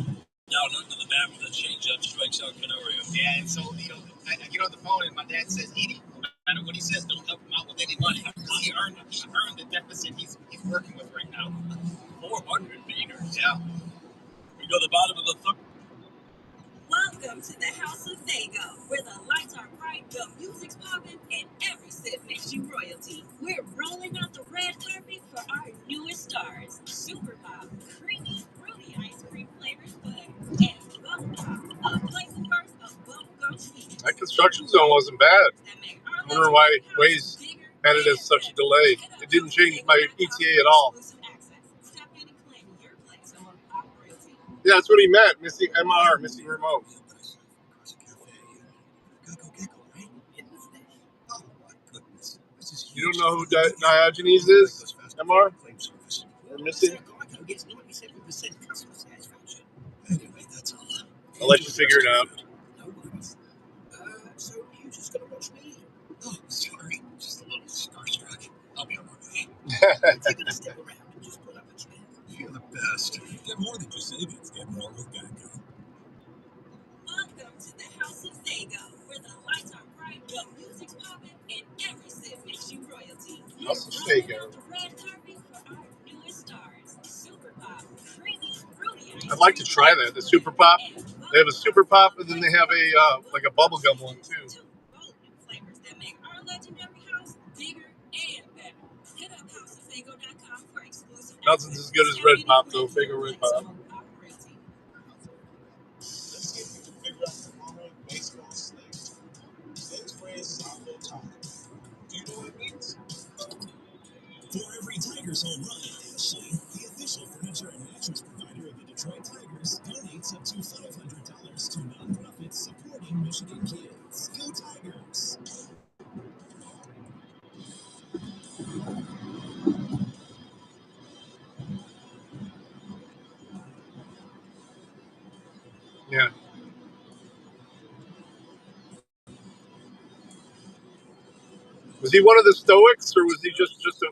Down under the bat with a changeup, strikes out Canario. Yeah, and so, I get on the phone and my dad says, Edie, no matter what he says, don't help him out with any money. He earned the deficit he's working with right now. 400 meters. Yeah. We go to the bottom of the third. Welcome to the House of Fago, where the lights are bright, the music's popping, and every sip makes you royalty. We're rolling out the red carpet for our newest stars. Super Pop, creamy, fruity ice cream flavors, but and Bubble Pop, a place first of bubblegum sweet. That construction zone wasn't bad. I wonder why Waze had it as such a delay. It didn't change my ETA at all. Yeah, that's what he meant. Missing MR, missing remote. You don't know who Diogenes is? MR? Or missing? I'll let you figure it out. So you just gonna watch me? Oh, sorry. Just a little starstruck. I'll be on my way. Take a step around and just put up a chair. You're the best. Get more than just savings. Get more with Geico. Welcome to the House of Fago, where the lights are bright, the music's popping, and every sip makes you royalty. House of Fago. The red carpet for our newest stars. Super Pop, creamy, fruity ice I'd like to try that. The Super Pop. They have a Super Pop, and then they have a like a bubblegum one too. Two golden flavors that make our legendary house bigger and better. Hit up houseoffago.com for exclusive. Nothing's as good as Red Pop though. Fago Red Pop. Let's get you to figure out the modern baseball slang. This phrase is on the top. Do you know what it means? For every Tigers home run, Ashley, the official furniture and mattress provider of the Detroit Tigers, donates up to $500 to nonprofits supporting Michigan kids. Go Tigers! Yeah. Was he one of the Stoics, or was he just a?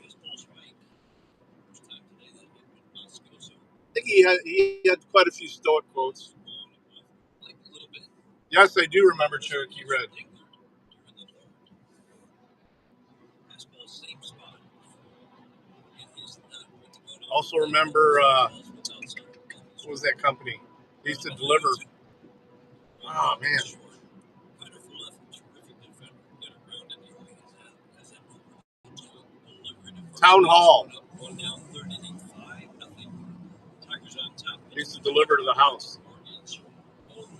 I think he had quite a few Stoic quotes. Yes, I do remember Cherokee Red. Also remember what was that company? He used to deliver. Oh, man. Town Hall. He used to deliver to the house.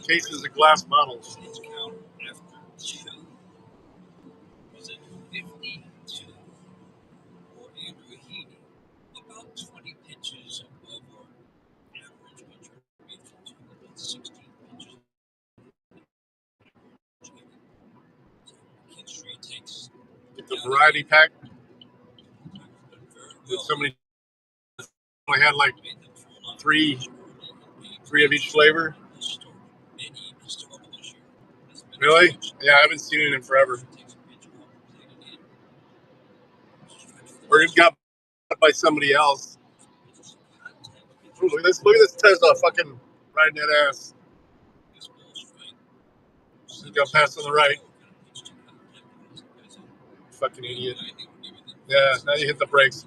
Cases of glass bottles. Was it 52 for Andrew Heaney? About 20 pitches above our average pitcher. About 16 pitches. McKinstry takes Get the variety pack. Did somebody only had like three of each flavor? Really? Yeah, I haven't seen it in forever. Or it got bought by somebody else. Ooh, look at this Tesla fucking riding that ass. He got past on the right. Fucking idiot. Yeah, now you hit the brakes.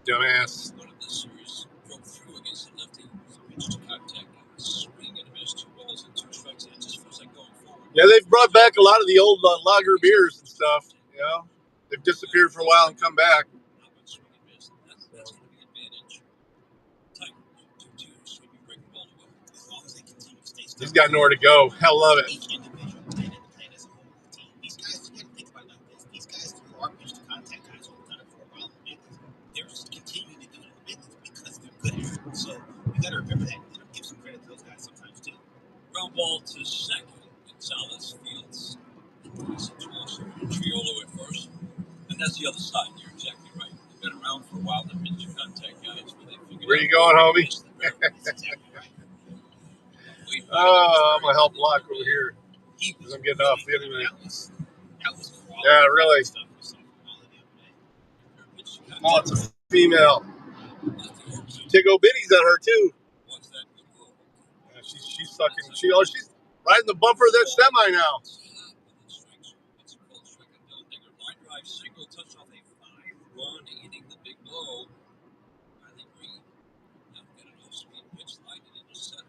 Dumbass. One of the series broke through against the lefty. Pitched contact, swing and a miss, 2 balls and 2 strikes. It just feels like going forward. Yeah, they've brought back a lot of the old lager beers and stuff. You know, they've disappeared for a while and come back. That's going to be an advantage. Tigers 2-2, sweeping breaking ball to go. As long as they continue to stay He's got nowhere to go. Hell love it. each individual and the plan as a whole team. These guys, you got to think about it like this. These guys who are pitch to contact guys who have done it for a while in the business, they're just continuing to do it in the business because they're good at it. So you got to remember that. You know, give some credit to those guys sometimes too. Ground ball to second. Gonzalez fields. Triolo at first. And that's the other side. You're exactly right. They've been around for a while. They've been contact guys, but they figured Where you going, homie? Oh, I'm going to help block over here. Because I'm getting off the internet. Yeah, really. Oh, it's a female. Tiggo Bitty's on her, too. Yeah, she's sucking. She's riding the bumper of that semi now. Line drive single, touch off a 5-run inning, the big blow. Riley Green. Now get an off-speed pitch, slide it into center.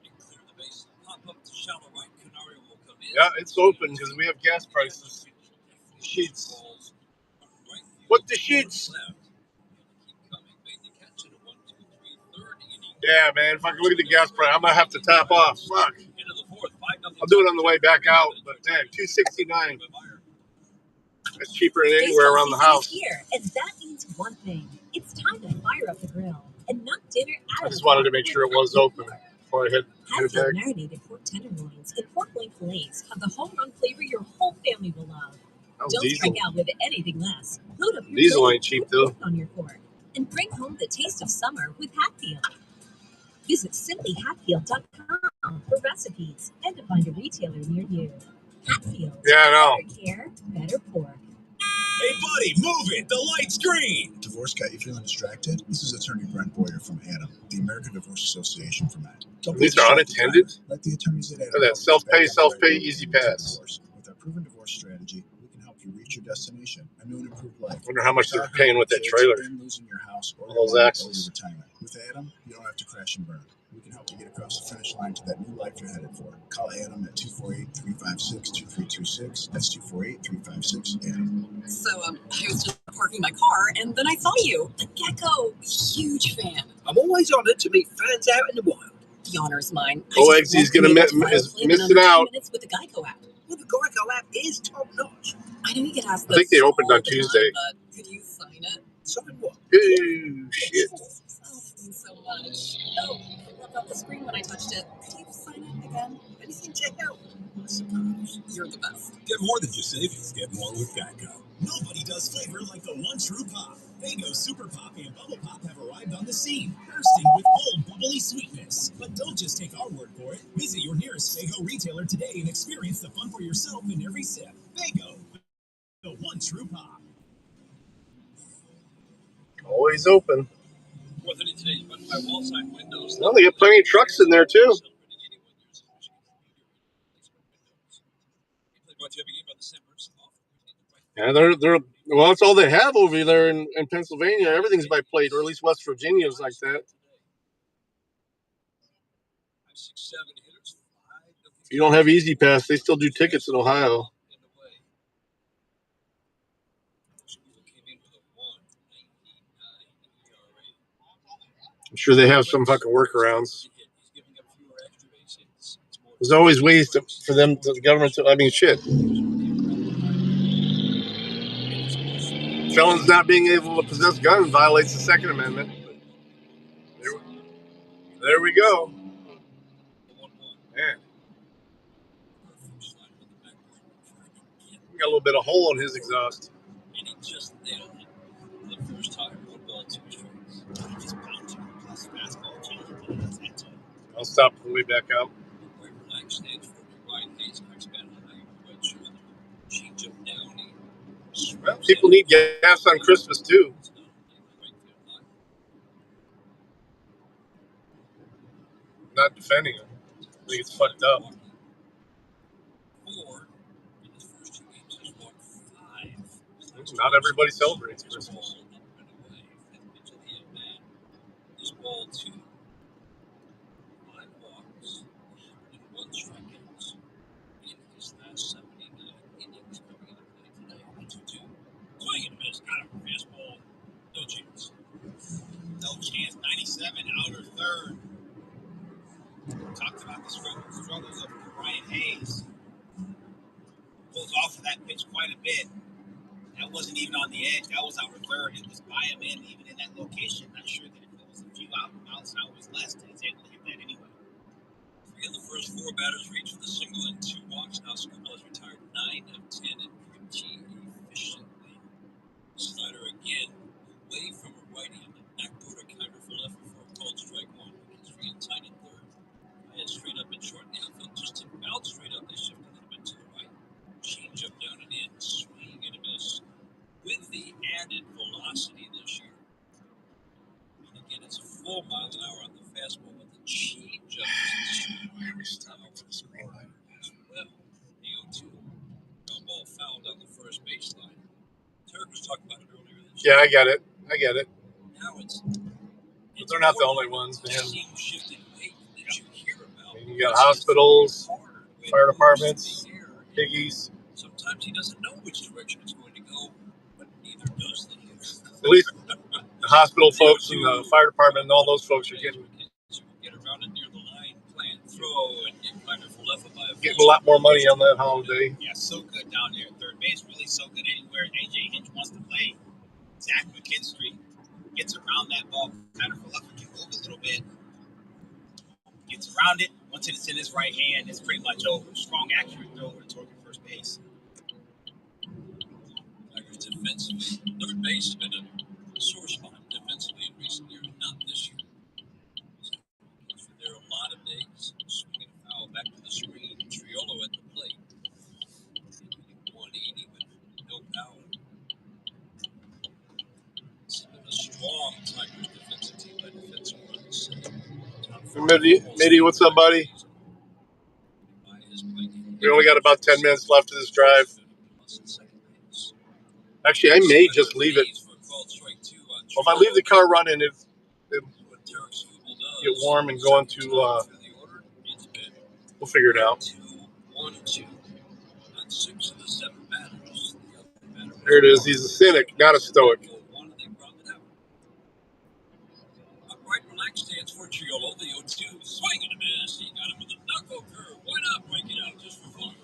And clear the base. Pop up to shallow right. Canario will come in. Yeah, it's open because we have gas prices. Sheets. What the sheets? Yeah, man. If I can look at the gas price, I'm going to have to tap off. Fuck. I'll do it on the way back out. But, man, $2.69. That's cheaper than anywhere around the house. Here, and that means one thing. It's time to fire up the grill and knock dinner out I just wanted to make sure it was open before I hit the Hatfield bag. marinated pork tenderloins and pork loin fillets have the home run flavor your whole family will love. That was Don't diesel. strike out with anything less. Load up your Diesel grill ain't cheap, with though. pork on your fork and bring home the taste of summer with Hatfield. Visit simplyhatfield.com for recipes and to find a retailer near you. Hatfield. Yeah, I know. Better care, better pork. Hey, buddy, move it. The light's green. Divorce got you feeling distracted? This is attorney Brent Boyer from ADAM, the American Divorce Association for Men. Don't These be are distracted unattended? by it. Let the attorneys at ADAM Look at that. help you Self-pay, back on the right road easy to pass. divorce. With our proven divorce strategy, we can help you reach your destination, a new and improved life. Wonder how much they're Without paying with that kids trailer. and losing your house or All those your axles. retirement. With ADAM, you don't have to crash and burn. We can help you get across the finish line to that new life you're headed for. Call ADAM at 248-356-2326. That's 248-356-ADAM. So I was just parking my car, and then I saw you. The Gecko, huge fan. I'm always honored to meet fans out in the wild. The honor's mine. OXZ's going to missing out. Minutes with the Geico app. Well, the Geico app is top notch. I know you get asked I think this they opened all on the Tuesday. time, but could you sign it? Sign what? Ooh, shit. Oh, that means so much. Oh, it left off the screen when I touched it. Could you sign it again? Anything to help, I suppose. You're the best. Get more than just savings. Get more with Geico. Nobody does flavor like the one true pop. Faygo Super Pop and Bubble Pop have arrived on the scene, bursting with bold, bubbly sweetness. But don't just take our word for it. Visit your nearest Faygo retailer today and experience the fun for yourself in every sip. Faygo, the one true pop. Always open. Fourth inning today, but by wall side windows. Well, they got plenty of trucks in there, too. Yeah, they're well, it's all they have over there in Pennsylvania. Everything's by plate, or at least West Virginia is like that. 6, 7 hitters. 5 If you don't have Easy Pass, they still do tickets in Ohio. and away. School came in with a 1.99 ERA. I'm sure they have some fucking workarounds. He's giving up fewer extra base hits. It's more There's always ways for them, the government to, I mean, shit. Felons not being able to possess guns violates the Second Amendment. There we go. Man. Got a little bit of hole in his exhaust. And he just nailed it. The first time, 1 ball, 2 strikes. Just bounced plus fastball change. I'll stop on the way back out. Quite relaxed stance for Ryan Hayes. Cracks bat high, right shoulder. Change up down. Well, people need gas on Christmas too. Not defending him. I think it's fucked up. 4 in his first 2 games. He's walked 5. Not everybody celebrates Christmas. This ball 2. 5 walks and 1 strikeouts in his last 79 innings coming into play today. 2-2. Swing and a miss. Got him for fastball. No chance. No chance. 97 outer third. Talked about the struggles of Ryan Hayes. Pulls off of that pitch quite a bit. That wasn't even on the edge. That was outer third. It was by him in, even in that location. Not sure that if it was a few outside was less, that he's able to hit that anyway. In the first 4 batters reached with a single and 2 walks. Now Skubal has retired 9 of 10 and pretty efficiently. Slider again away from a righty on the back border counter for left before a called strike 1. He's free and tight in third. And straight up and short in the outfield. Just about straight up. They shift a little bit to the right. Change up down and in. Swing and a miss. With the added velocity this year. And again, it's a full mile an hour on the fastball with the change up. Why are we stopping for the screen line? Well, the 0-2. Ground ball fouled on the first baseline. Turk was talking about it earlier this year. Yeah, I get it. Now it's But they're not the only ones, man. team shifted weight that you hear about. You got hospitals, fire departments, piggies. Sometimes he doesn't know which direction it's going to go, but neither does the hitter. At least the hospital folks and the fire department and all those folks are getting Get around it near the line, plant, throw, and get Kleiner for left by a a lot more money on that holiday. Yeah, so good down there at third base. Really so good anywhere AJ Hinch wants to play. Zach McKinstry gets around that ball. Kleiner for left can move a little bit. Gets around it. Once it's in his right hand, it's pretty much over. Strong, accurate throw over to first base. Tigers defensively. Third base has been a sore spot defensively in recent years, not this year. So there are a lot of days. Swinging a foul back to the screen. Triolo at the plate. 180 with no power. It's been a strong Tigers defensive team by defensive runs. Mitty, what's up, buddy? We only got about 10 minutes left of this drive. Actually, I may just leave it. Well, if I leave the car running, it get warm and go into, we'll figure it out. There it is. He's a cynic, not a stoic. Upright, relaxed stance for Triolo. The 0-2 swing and a miss. He got him with a knuckle curve. Why not break it out just for fun?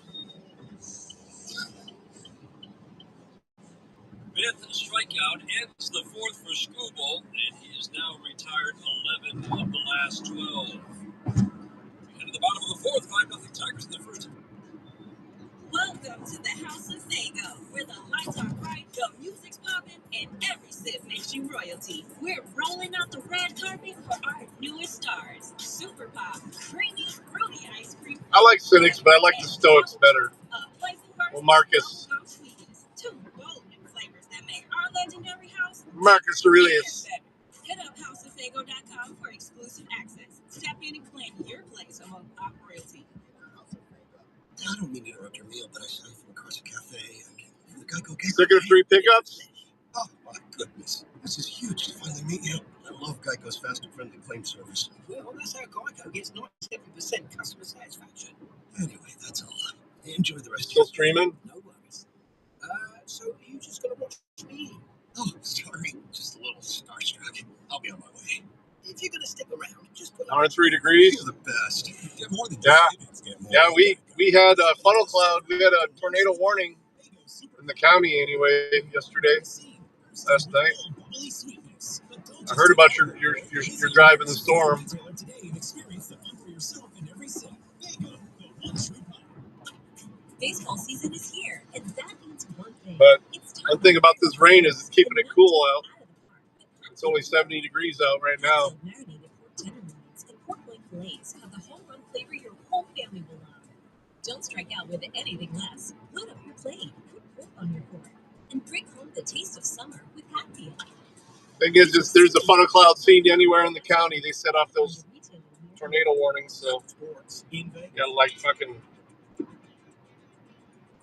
Fifth strikeout ends the 4th for Skubal, and he is now retired 11 of the last 12. And at the bottom of the 4th, 5-0 Tigers in the first. Welcome to the House of Fago, where the lights are bright, the music's popping, and every sip makes you royalty. We're rolling out the red carpet for our newest stars. Super Pop, creamy, fruity ice cream. I like cynics, but I like the stoics better. Well, Marcus. Two bold flavors that make our legendary house Marcus Aurelius. Hit up houseoffago.com for exclusive access. Step in and claim your place among top royalty. I don't mean to interrupt your meal, but I saw you from across the cafe. And the guy go get Stick of 3 pickups? Oh, my goodness. This is huge to finally meet you. The love Geico's fast and friendly claim service. Well, that's how Geico gets 97% customer satisfaction. Anyway, that's all. Enjoy the rest Still of your streaming? No worries. So are you just gonna watch me? Oh, sorry. Just a little starstruck. I'll be on my way. If you're gonna stick around, just put 103 degrees. You're the best. Get more than Yeah. just minutes. Get more Yeah, than we had a funnel cloud. We had a tornado warning in the county anyway yesterday, last night. I heard about your drive in the storm. Baseball season is here, and that means one thing. But It's time one thing about this rain is it's keeping it cool out. out of the park. It's only 70 degrees out right now. Hot-dog marinated pork tenderloins and pork loin fillets have the home run flavor your whole family will love. Don't strike out with anything less. Load up your plate, put pork on your fork, and bring home the taste of summer with Hatfield. Thing is, just there's a funnel cloud seen anywhere in the county. They set off those tornado warnings, so you got like fucking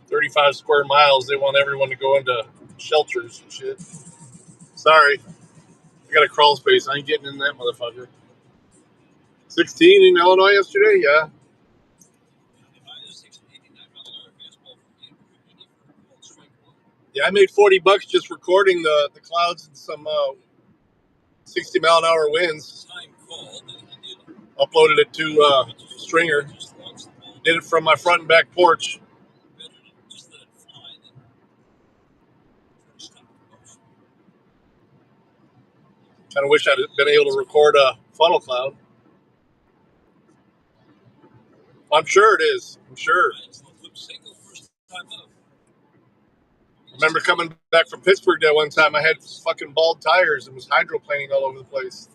35 square miles. They want everyone to go into shelters and shit. Sorry, I got a crawl space. I ain't getting in that motherfucker. 16 in Illinois yesterday, yeah. Yeah, I made $40 just recording the clouds and some 60-mile-an-hour winds. Uploaded it to Stringer. Did it from my front and back porch. Kind of wish I'd been able to record a funnel cloud. I'm sure it is. I'm sure. I remember coming back from Pittsburgh that one time. I had fucking bald tires and was hydroplaning all over the place.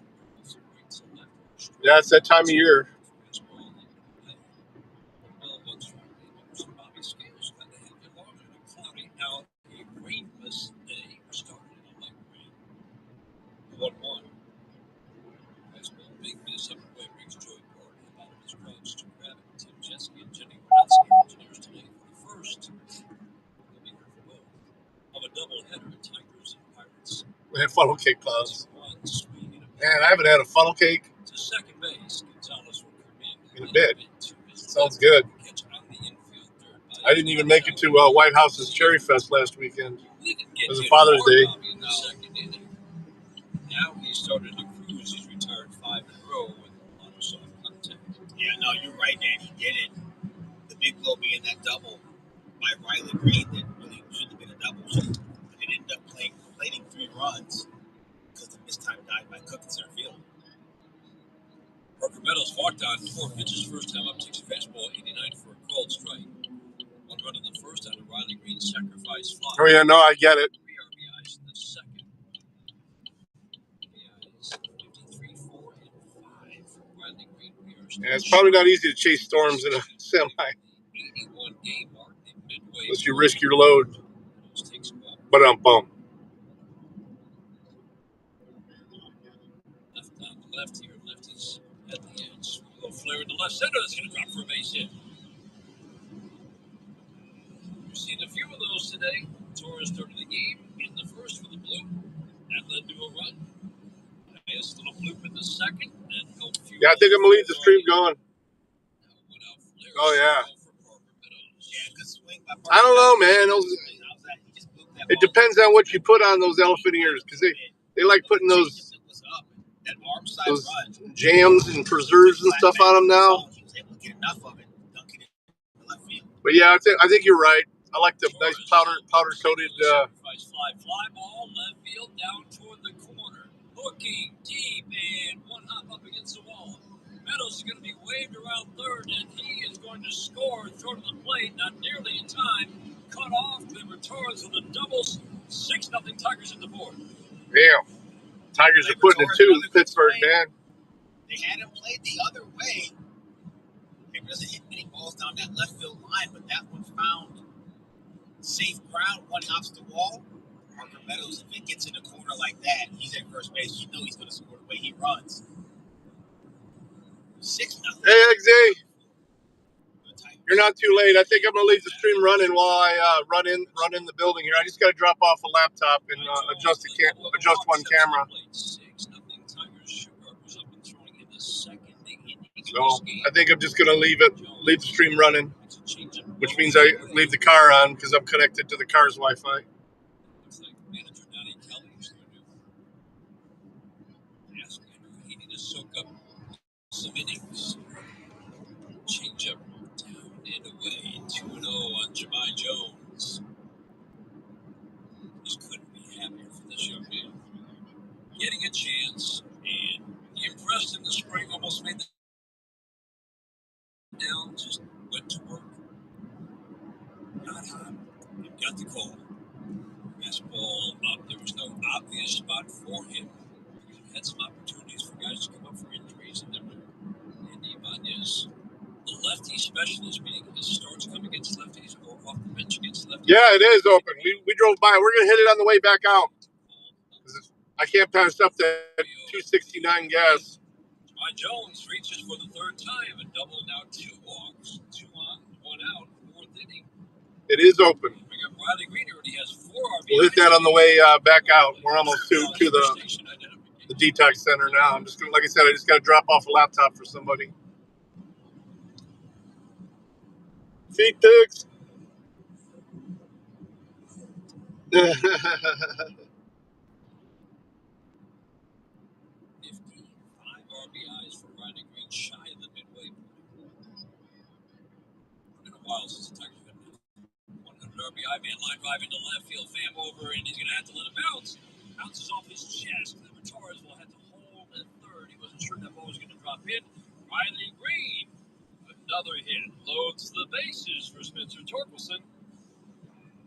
Yeah, it's that time of year. We had funnel cake clouds. Man, I haven't had a funnel cake in a bit. Sounds good. I didn't even make it to White House's Cherry Fest last weekend. It was a Father's Day. Now he started to cruise. He's retired 5 in a row with a lot of soft contact. Yeah, no, you're right, Dan. He did it. The big blow being that double by Riley Green that really should have been a double. But it ended up plating 3 runs because the missed time died by Cook in center field. Parker Meadows walked on 4 pitches first time up, takes a fastball 89 for a called strike. 1 run in the first on a Riley Green sacrifice fly. Oh yeah, no, I get it. 3 RBIs in the second. RBIs 53, 4, and 5 for Riley Green. Yeah, it's probably not easy to chase storms in a semi 81 game mark midway. unless you risk your load. Takes a walk. But bum. Left on the left here, lefties at the edge. A little flare in the left center. That's going to drop for a base hit. We've seen a few of those today. Torres started the game in the first for the Blue. That led to a run. Nice little bloop in the second. And Yeah, I think I'm going to leave the stream going. Oh, yeah. Good swing by I don't know, man. It depends on what you put on those elephant ears, because they like putting those jams and preserves and stuff on them now. But yeah, I think you're right. I like the nice powder coated. Fly ball left field down toward the corner, hooking deep and one hop up against the wall. Meadows is going to be waved around third, and he is going to score. Throw to the plate, not nearly in time. Cut off. They returns with a doubles. 6-0 Tigers at the board. Damn, Tigers are putting it to Pittsburgh, man. They had him played the other way. He doesn't hit many balls down that left field line, but that one found safe ground. One hops the wall. Parker Meadows, if it gets in a corner like that, he's at first base. You know he's going to score the way he runs. 6-0. Hey, XZ. You're not too late. I think I'm going to leave the stream running while I run in the building here. I just got to drop off a laptop and adjust one camera. 6-0 Tigers second big inning of So this game. I think I'm just gonna leave the stream running, which means I leave the car on because I'm connected to the car's Wi-Fi. Looks like manager Donnie Kelly is going to ask Andrew Heaney to soak up some innings. Change up down and away. 2-0 on Jemai Jones. Just couldn't be happier for this young man. Getting a chance, and he impressed in the spring, almost made the down, just went to work. Got hot, and got the call. Fastball up. There was no obvious spot for him. He had some opportunities for guys to come up for injuries, and then when Andy Ibanez, the lefty specialist, meaning his starts come against lefties or off the bench against lefties. Yeah, it is open. We drove by. We're gonna hit it on the way back out. I can't pass up that 269 gas. Jemai Jones reaches for the third time and double, now 2 walks, 2 on, 1 out, 4th inning. It is open. Bring up Riley Green, already has 4 RBIs. We'll hit that on the way back out. We're almost to the detox center now. I'm just gonna, like I said, I just got to drop off a laptop for somebody. Feet pigs. 55 RBIs for Riley Green, shy of the midway point. It's been a while since the Tigers have been 100 RBI man. Line 5 into left field, Pham over, and he's going to have to let it bounce. Bounces off his chest. The Torres will have to hold at third. He wasn't sure that ball was going to drop in. Riley Green, another hit, loads the bases for Spencer Torkelson.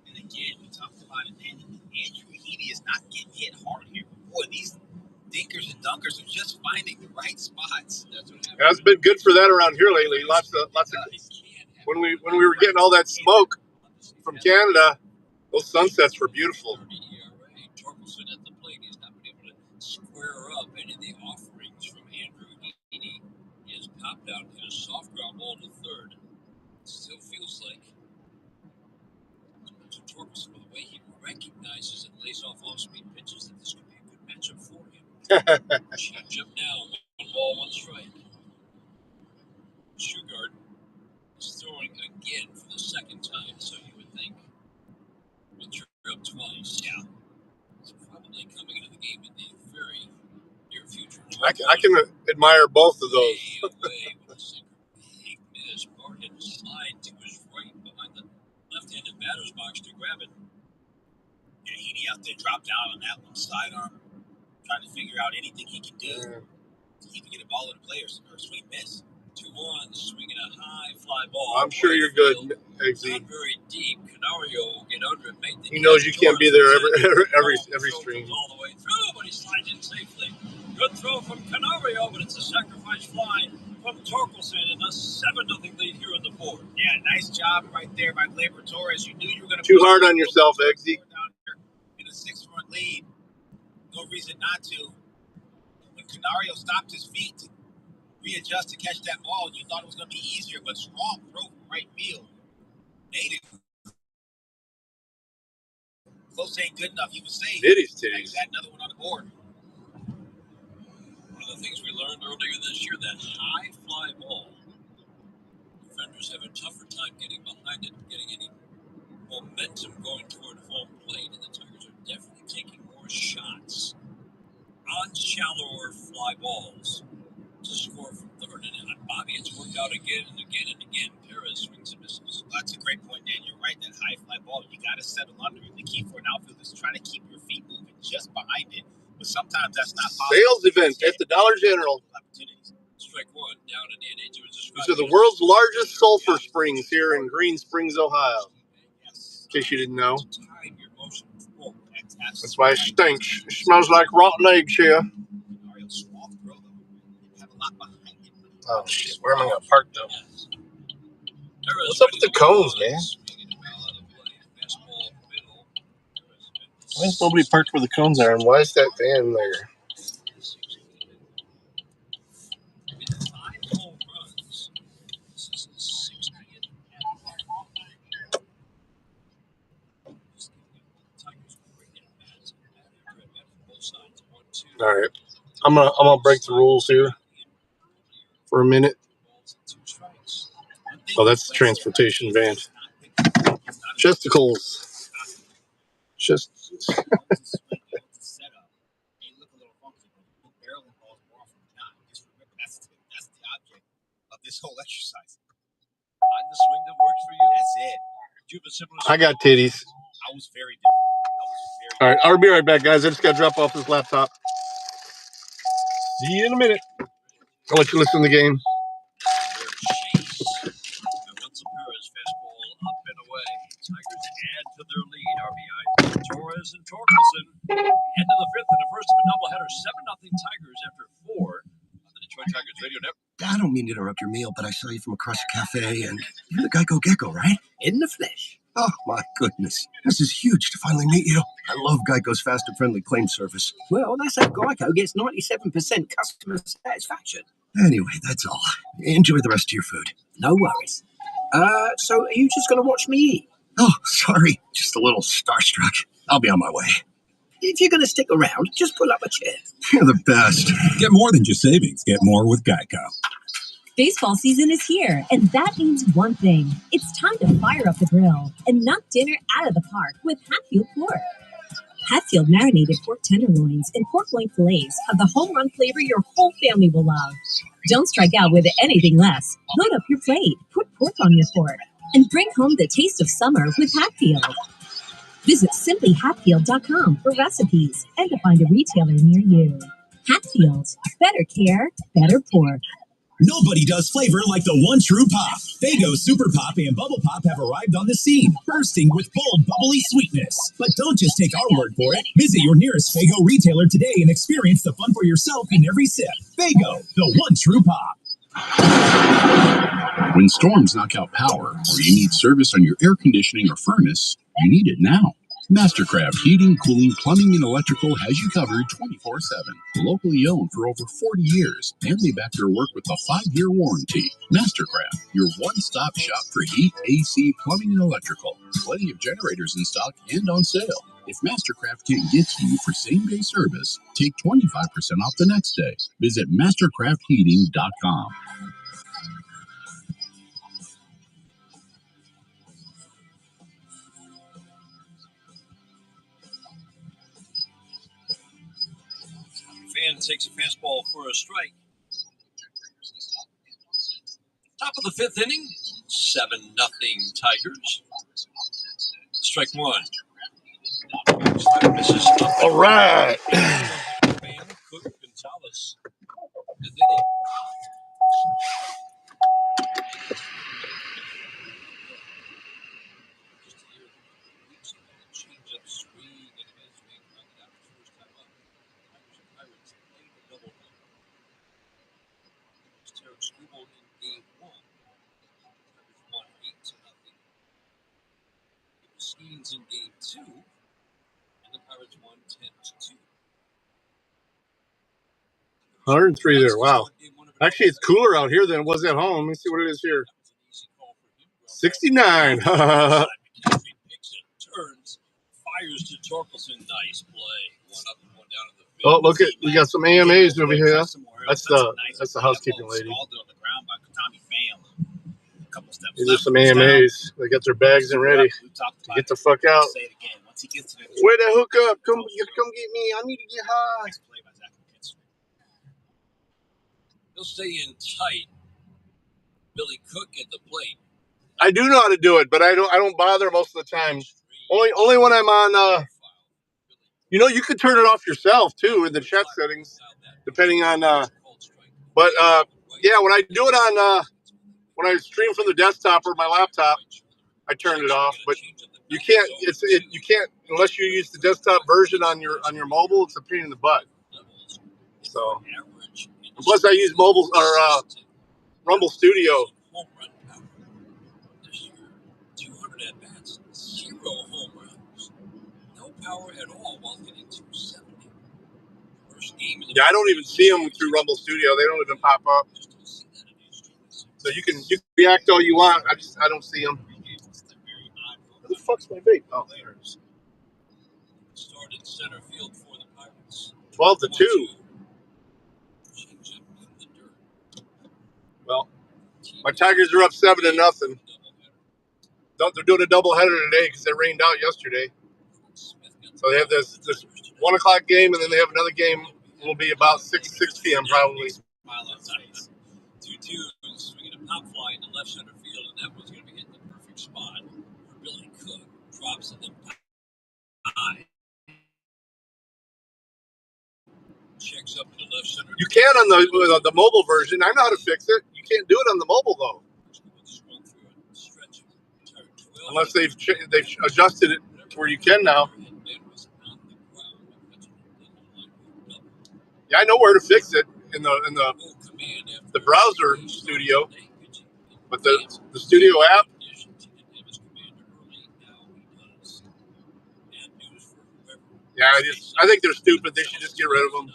And again, we talked about it, and Andrew Heaney is not getting hit hard here. Boy, these dinkers and dunkers are just finding the right spots. That's what happened. That's been good for that around here lately. Lots of when we were getting all that smoke from Canada, those sunsets were beautiful. Torkelson at the plate. He's not been able to square up any of the offerings from Andrew Heaney. He has popped out his soft ground ball to third. Still feels like Spencer Torkelson, the way he recognizes and lays off off-speed pitches, that this could be a good matchup for him. Change up now, 1 ball, 1 strike. Shugart is throwing again for the second time, so you would think with trigger up twice. Yeah, he's probably coming into the game in the very near future. I can admire both of those. Way away with a single. Big miss. Barton slide to his right behind the left-handed batter's box to grab it. Yeah, Heaney out there dropped down on that one sidearm, trying to figure out anything he can do to either get a ball in the play or a swing miss. 2-1, swinging a high fly ball. I'm sure you're good, Eggsy. Not very deep. Canario will get under it. Make the He knows you can't be there every stream. All the way through, but he slides in safely. Good throw from Canario, but it's a sacrifice fly from Torkelson, and a 7-0 lead here on the board. Yeah, nice job right there by Gleyber Torres. You knew you were going to Too hard on yourself, Eggsy. Down here in a 6-run lead. No reason not to. When Canario stopped his feet to readjust to catch that ball, you thought it was going to be easier, but strong throw from right field. Made it. Close ain't good enough. He was safe. Titties. He's got another one on the board. One of the things we learned earlier this year, that high fly ball, defenders have a tougher time getting behind it, getting any momentum going toward home plate, and the Tigers are definitely taking more shots on shallower fly balls to score from third. And Bobby, it's worked out again and again and again. Perez swings and misses. That's a great point, Dan. You're right. That high fly ball, you got to settle under it. The key for an outfielder is try to keep your feet moving just behind it. But sometimes that's not possible. Sales event at the Dollar General. Strike 1, down in the NA. These are the world's largest sulfur springs here in Green Springs, Ohio. In case you didn't know. That's why it stinks. It smells like rotten eggs here. Oh, shit. Where am I going to park, though? What's up with the cones, man? Why is nobody parked where the cones are, and why is that van there? All right, I'm gonna break the rules here. for a minute. Oh, that's the transportation van. Chesticles. Just. Of this whole exercise. Find the swing that works for you. That's it. You have a similar I got titties. I was very different. All right, I'll be right back, guys. I just got to drop off this laptop. See you in a minute. I'll let you listen to the game. Once Perez fastball up and away. Tigers add to their lead. RBI Torres and Torkelson. End of the fifth and the first of a doubleheader. 7-0 Tigers after 4 on the Detroit Tigers radio network. I don't mean to interrupt your meal, but I saw you from across the cafe, and you're the Geico Gecko, right? In the flesh. Oh, my goodness. This is huge to finally meet you. I love Geico's fast and friendly claim service. Well, that's how Geico gets 97% customer satisfaction. Anyway, that's all. Enjoy the rest of your food. No worries. So are you just going to watch me eat? Oh, sorry. Just a little starstruck. I'll be on my way. If you're going to stick around, just pull up a chair. You're the best. Get more than just savings. Get more with Geico. Baseball season is here, and that means one thing. It's time to fire up the grill and knock dinner out of the park with Hatfield Pork. Hatfield marinated pork tenderloins and pork loin fillets have the home run flavor your whole family will love. Don't strike out with anything less. Load up your plate, put pork on your fork, and bring home the taste of summer with Hatfield. Visit simplyhatfield.com for recipes and to find a retailer near you. Hatfield, better care, better pork. Nobody does flavor like the one true pop. Faygo Super Pop and Bubble Pop have arrived on the scene, bursting with bold, bubbly sweetness. But don't just take our word for it. Visit your nearest Faygo retailer today and experience the fun for yourself in every sip. Faygo, the one true pop. When storms knock out power, or you need service on your air conditioning or furnace, you need it now. Mastercraft Heating, Cooling, Plumbing, and Electrical has you covered 24/7. Locally owned for over 40 years, and they back their work with a 5-year warranty. Mastercraft, your one-stop shop for heat, AC, plumbing, and electrical. Plenty of generators in stock and on sale. If Mastercraft can't get to you for same-day service, take 25% off the next day. Visit mastercraftheating.com. Fan takes a fastball for a strike. Top of the fifth inning, 7-0 Tigers. Strike one. Strike misses. All right. Fan Cook Gonzalez. Fifth inning. Change up swing and a swing. Grounded out his first time up. Tigers and Pirates played a double down. Terrence Struble in game one. Tigers won 8-0. It was Skeens in game two, and the Pirates won 10-2. 103 there. Wow. Actually, it's cooler out here than it was at home. Let me see what it is here. 69. Turns, fires to Torkelson. Nice play. One up and one down in the field. Oh, look at, we got some AMAs over here. That's the housekeeping lady. These are some AMAs. They got their bags and ready to get the fuck out. Where the hook up? Come get me. I need to get high. He'll stay in tight. Billy Cook at the plate. I do know how to do it, but I don't bother most of the time. Only when I'm on. You could turn it off yourself too in the chat settings, depending on. But yeah, when I do it on when I stream from the desktop or my laptop, I turn it off. But you can't. You can't unless you use the desktop version on your mobile. It's a pain in the butt. So. Plus, I use mobile or Rumble Studio. 200 at bats, 0 home runs, no power at all while hitting 270. First game in the I don't even see them through Rumble Studio. They don't even pop up. So you can react all you want. I don't see them. Where the fuck's my vape? Oh, there it is. Started center field for the Pirates. 12-2. My Tigers are up 7-0. They're doing a doubleheader today because they rained out yesterday. So they have this 1 o'clock game, and then they have another game. Will be about 6 p.m. probably. 2-2, swinging a pop fly into left center field, and that one's going to be hitting the perfect spot for Billy Cook. Drops in the high. Checks up to left center. You can on the mobile version. I know how to fix it. You can't do it on the mobile though, unless they've adjusted it to where you can now. Yeah, I know where to fix it in the browser studio, but the studio app. Yeah, I think they're stupid. They should just get rid of them.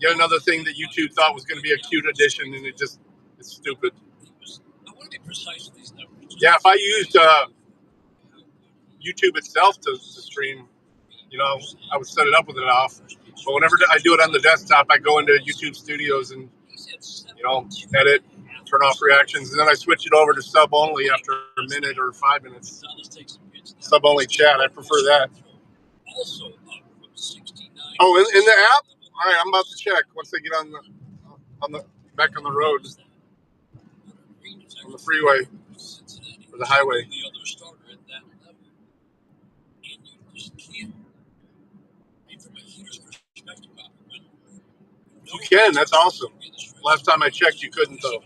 Yet another thing that YouTube thought was going to be a cute addition, and it's stupid. Yeah, if I used YouTube itself to stream, I would set it up with it off. But whenever I do it on the desktop, I go into YouTube Studios and, edit, turn off reactions, and then I switch it over to sub only after a minute or 5 minutes. Sub only chat. I prefer that. Oh, in the app? All right, I'm about to check once they get on the back on the road, on the freeway or the highway. You can. That's awesome. Last time I checked, you couldn't though.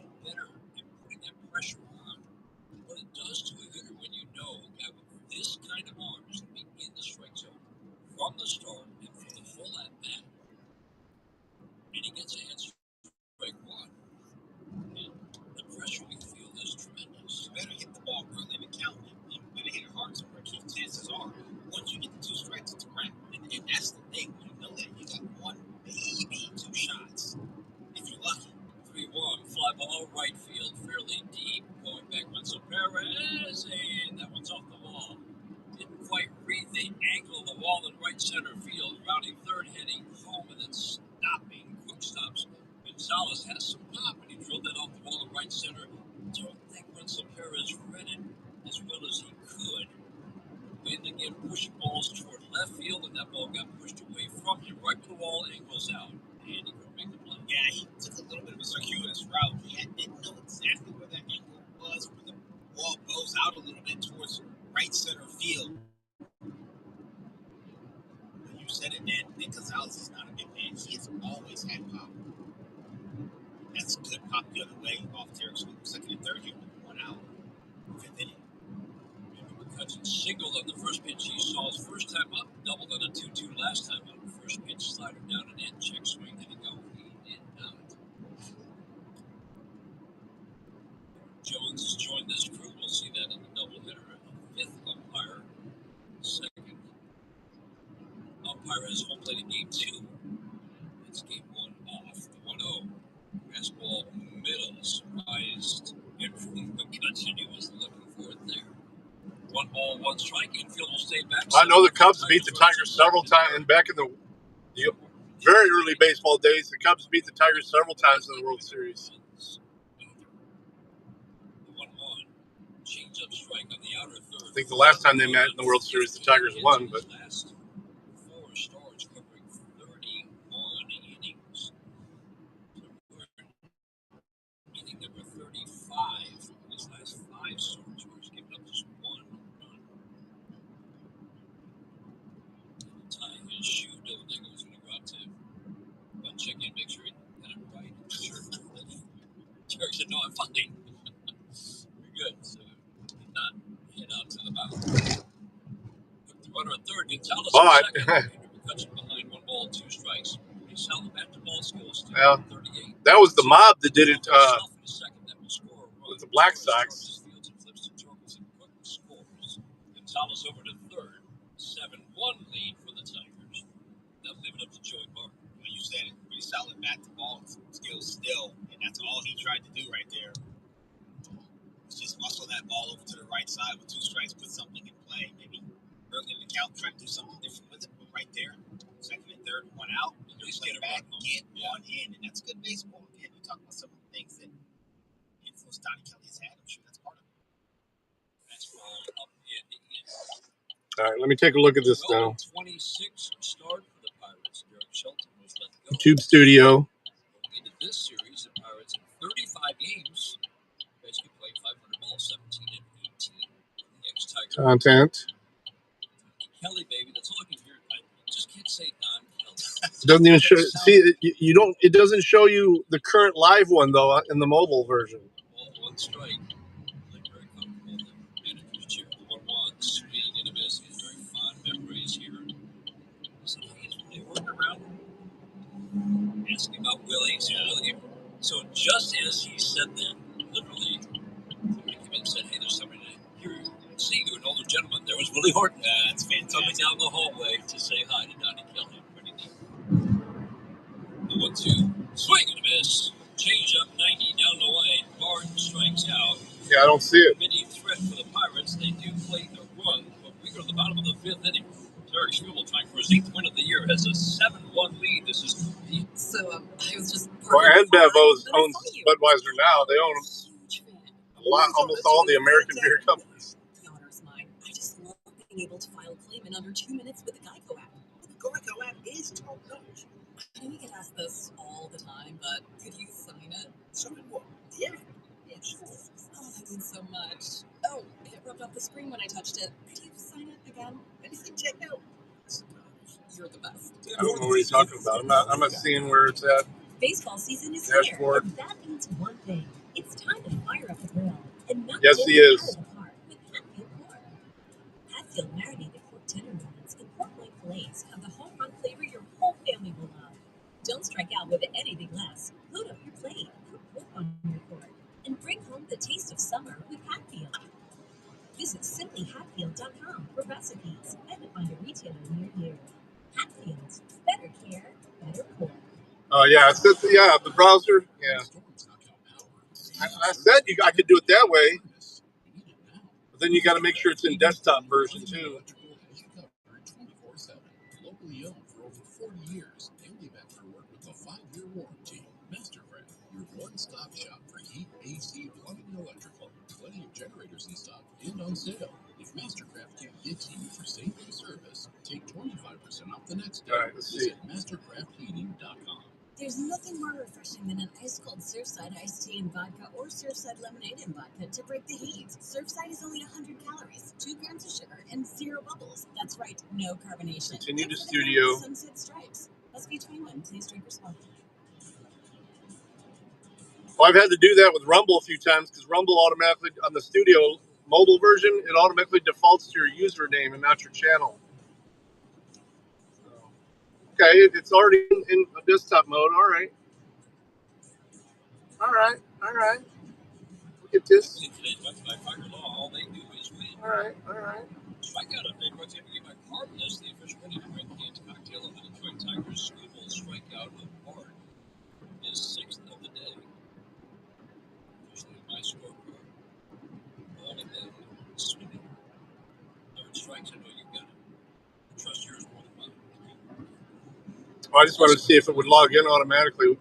From the start and from the full at bat, and he gets a hit strike one. And the pressure we feel is tremendous. You better hit the ball early in the count. You better hit it hard so where Keith's chances are. Once you get the 2 strikes, it's a wrap. And that's the thing. You know that you got 1, maybe 2 shots. If you're lucky. 3-1, fly ball right field, fairly deep. Going back Wenzel Perez, and that one's off the wall. Didn't quite read the angle of the wall in right center field. Rounding third, hitting home, and then stopping. Quick stops. Gonzalez has some pop, and he drilled that off the wall in right center. Don't think Wenzel Perez read it as well as he could. Wind again, pushing balls toward left field, and that ball got pushed away from him. Right to the wall, angles out, and he couldn't make the play. Yeah, he took a little bit of a circuitous route. He didn't know exactly where that angle was, where the ball goes out a little bit towards right center field. You said it, man. Nick Gonzalez is not a big man. He has always had pop. That's good pop the other way off Derek Scoop. Second and third, he only 1 out. 5th inning. McCutcheon singled on the first pitch he saw his first time up. Doubled on a 2-2 last time up. First pitch slider down and in. Check swing. Did he go? He did not. Jones has joined this crew. We'll see that in the doubleheader. 5th umpire. 2nd umpire has home plate in game 2. It's game 1 off. The 1-0. Fastball middle. Surprised. And from McCutcheon, he was looking for it there. 1 ball, 1 strike. Infield will stay back. I know the Cubs beat the Tigers several times, and back in the very early baseball days, the Cubs beat the Tigers several times in the World Series. 1-1. Change up strike on the outer third. I think the last time they met in the World Series, the Tigers won, but. 4 starts covering 31 innings. Inning number 35. His last 5 starts, where he's given up just 1 run. Tie his shoe. Double Digger was going to go out to check in, make sure he got it right. Sure. Derek said, "No, I'm fine." We're good. So did not hit out to the mound. Put the runner at third. Gonzalez at second. McCutcheon behind 1 ball, 2 strikes. Pretty solid back-to-ball skills. Yeah. 38. That was the mob that did it with the Black Sox. Gonzalez over to third. 7-1 lead for the Tigers. Now leave it up to Joey Martin. When you said it, pretty solid back-to-ball skills still, and that's all he tried to do right there. Just muscle that ball over to the right side with 2 strikes, put something in play. Maybe early in the count, try to do something different with it, but right there, 2nd and 3rd, 1 out. Just get back, get 1 in, and that's good baseball. Again, you talk about some of the things that All right, let me take a look at this now. 26 start for the Pirates. Derek Shelton was let go. YouTube Studio. Into this series, the Pirates in 35 games basically played 500 balls, 17 and 18. The ex-Tiger. Content. Kelly, baby, that's all I can hear. I just can't say Don Kelly. It doesn't even show. See, you don't. It doesn't show you the current live one though in the mobile version. One strike. Like very comfortable. The manager's chair. The 1-1 swing and a miss. He's very fond memories here. So he's really working around. Asking about Willie. So just as he said that, literally, somebody came in and said, "Hey, there's somebody here see you." An older gentleman. There was Willie Horton. It's fantastic. Coming down the hallway to say hi to Donnie Kelly. Pretty neat. The 1-2 swing and a miss. Change up 90 down the lane. Barton strikes out. Yeah, I don't see it. Mini threat for the Pirates. They do play the run, but we go to the bottom of the fifth inning. Derek Struble trying for his 8th win of the year has a 7-1 lead. This is So I was just. Well, and Bev owns Budweiser now. They own a lot, almost all the American beer companies. The honor is mine. I just love being able to file a claim in under 2 minutes with the Geico app. The Geico app is top notch. I know we get asked this all the time, but could you sign it? Sign what? Yeah. It's, oh, that means so much. Oh, it rubbed off the screen when I touched it. Could you sign it again? Anything check out? You're the best. I don't know what he's talking about. I'm not seeing where it's at. Baseball season is Dashboard. here, and that means one thing. It's time to fire up the grill and knock Yes, it he is. out of the park with Hatfield pork. Hatfield marinated pork tenderloins and pork-like fillets have the home run flavor your whole family will love. Don't strike out with anything less. Load up your plate, put pork on your fork, and bring home the taste of summer with Hatfield. Visit simplyhatfield.com for recipes and to find a retailer near you. Hatfields, better care, better pork. Oh yeah, it's just, yeah, the browser. Yeah, I said I could do it that way, but then you got to make sure it's in desktop version too. Locally owned for over 40 years, they'll be back for work with a 5-year warranty. Mastercraft, your one-stop shop for heat, AC, plumbing, and electrical. Plenty of generators in stock and on sale. If Mastercraft can't get to you for same-day service, take 25% off the next day. All right, let's see. Visit mastercraftheating.com. There's nothing more refreshing than an ice-cold Surfside iced tea and vodka or Surfside lemonade and vodka to break the heat. Surfside is only 100 calories, 2 grams of sugar, and 0 bubbles. That's right, no carbonation. Continue to Good for the studio. color Sunset Stripes. Must be 21. Please drink responsibly. Well, I've had to do that with Rumble a few times because Rumble automatically, on the studio mobile version, it automatically defaults to your username and not your channel. Okay, it's already in a desktop mode. All right. Look at this. today's by Fire Law. All they do is win. All right. Strikeout update brought to you by Carbonless, the official ready-to-drink canned cocktail of the Detroit Tigers. Struble strikeout of Bart, his 6th of the day. Officially my scorecard. All of them swimming. Third strikes, I know you got it. Trust yours more than mine. Well, I just wanted to see if it would log in automatically.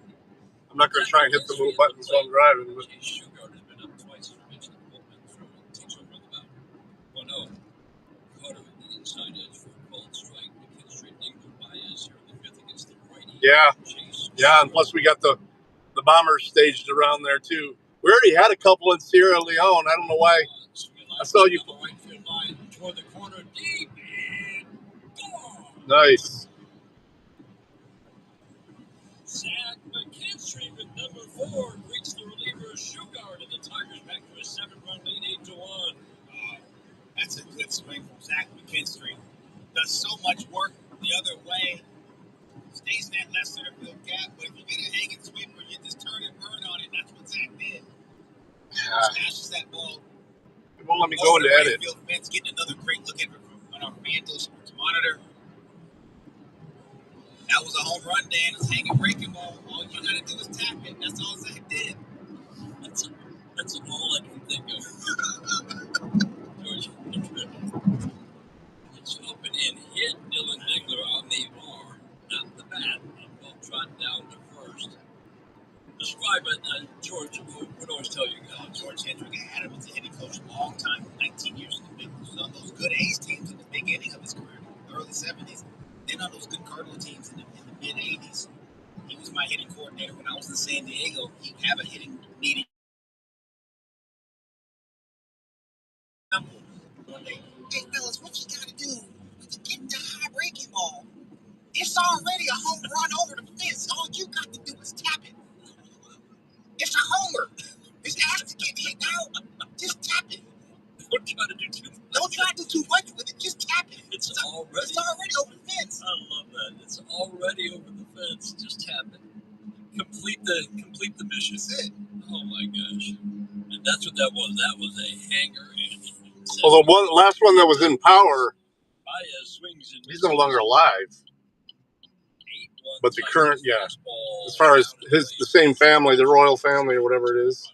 I'm not going to try and hit the little buttons while I'm driving. But Jay Shugart has been up twice, as we mentioned, the bullpen throw and takes over on the mound. 1-0. Carter with the inside edge for a cold strike. McKinstry, Lingler, Baez here in the 5th against the righty. Yeah, and plus we got the bombers staged around there too. We already had a couple in Sierra Leone. I don't know why. I saw you. The right field line toward the corner, deep and gone. Nice. Zach McKinstry with number 4 greets the reliever Shugart, and the Tigers back to a 7-run lead, 8-1. That's a good swing from Zach McKinstry. Does so much work the other way. Stays in that left center field gap, but if you get a hanging sweeper, you just turn and burn on it. That's what Zach did. Smashes that ball. It won't let me go into Right edit. field fence, getting another great look at it on our Mantle Sports Monitor. That was a home run, Dan. It's hanging breaking ball. All you gotta do is tap it. That's all Zach did. That's all I can think of. George, it's open and hit Dylan Dingler on the arm, not the bat, and will trot down to first. Describe it, George. Would always tell you guys. George Hendrick had him as a hitting coach a long time, 19 years in the big leagues. On those good A's teams in the big inning couple of teams in the mid '80s. He was my hitting coordinator when I was in San Diego. He'd have a hitting meeting one day. Hey fellas, what you gotta do to get the high breaking ball? It's already a home run over the fence. All you got to do is tap it. It's a homer. It's asked to get hit out. Just tap it. Don't try to do too much. Don't try to do too much with it. Just tap it. It's already over the fence. I love that. It's already over the fence. Just tap it. Complete the mission. That's it. Oh my gosh. And that's what that was. That was a hanger. Well, the last one that was in power, Baez swings and he's no longer alive. 8-1 But the current, yeah, fastball as far as out of the the way. same family, the royal family or whatever it is.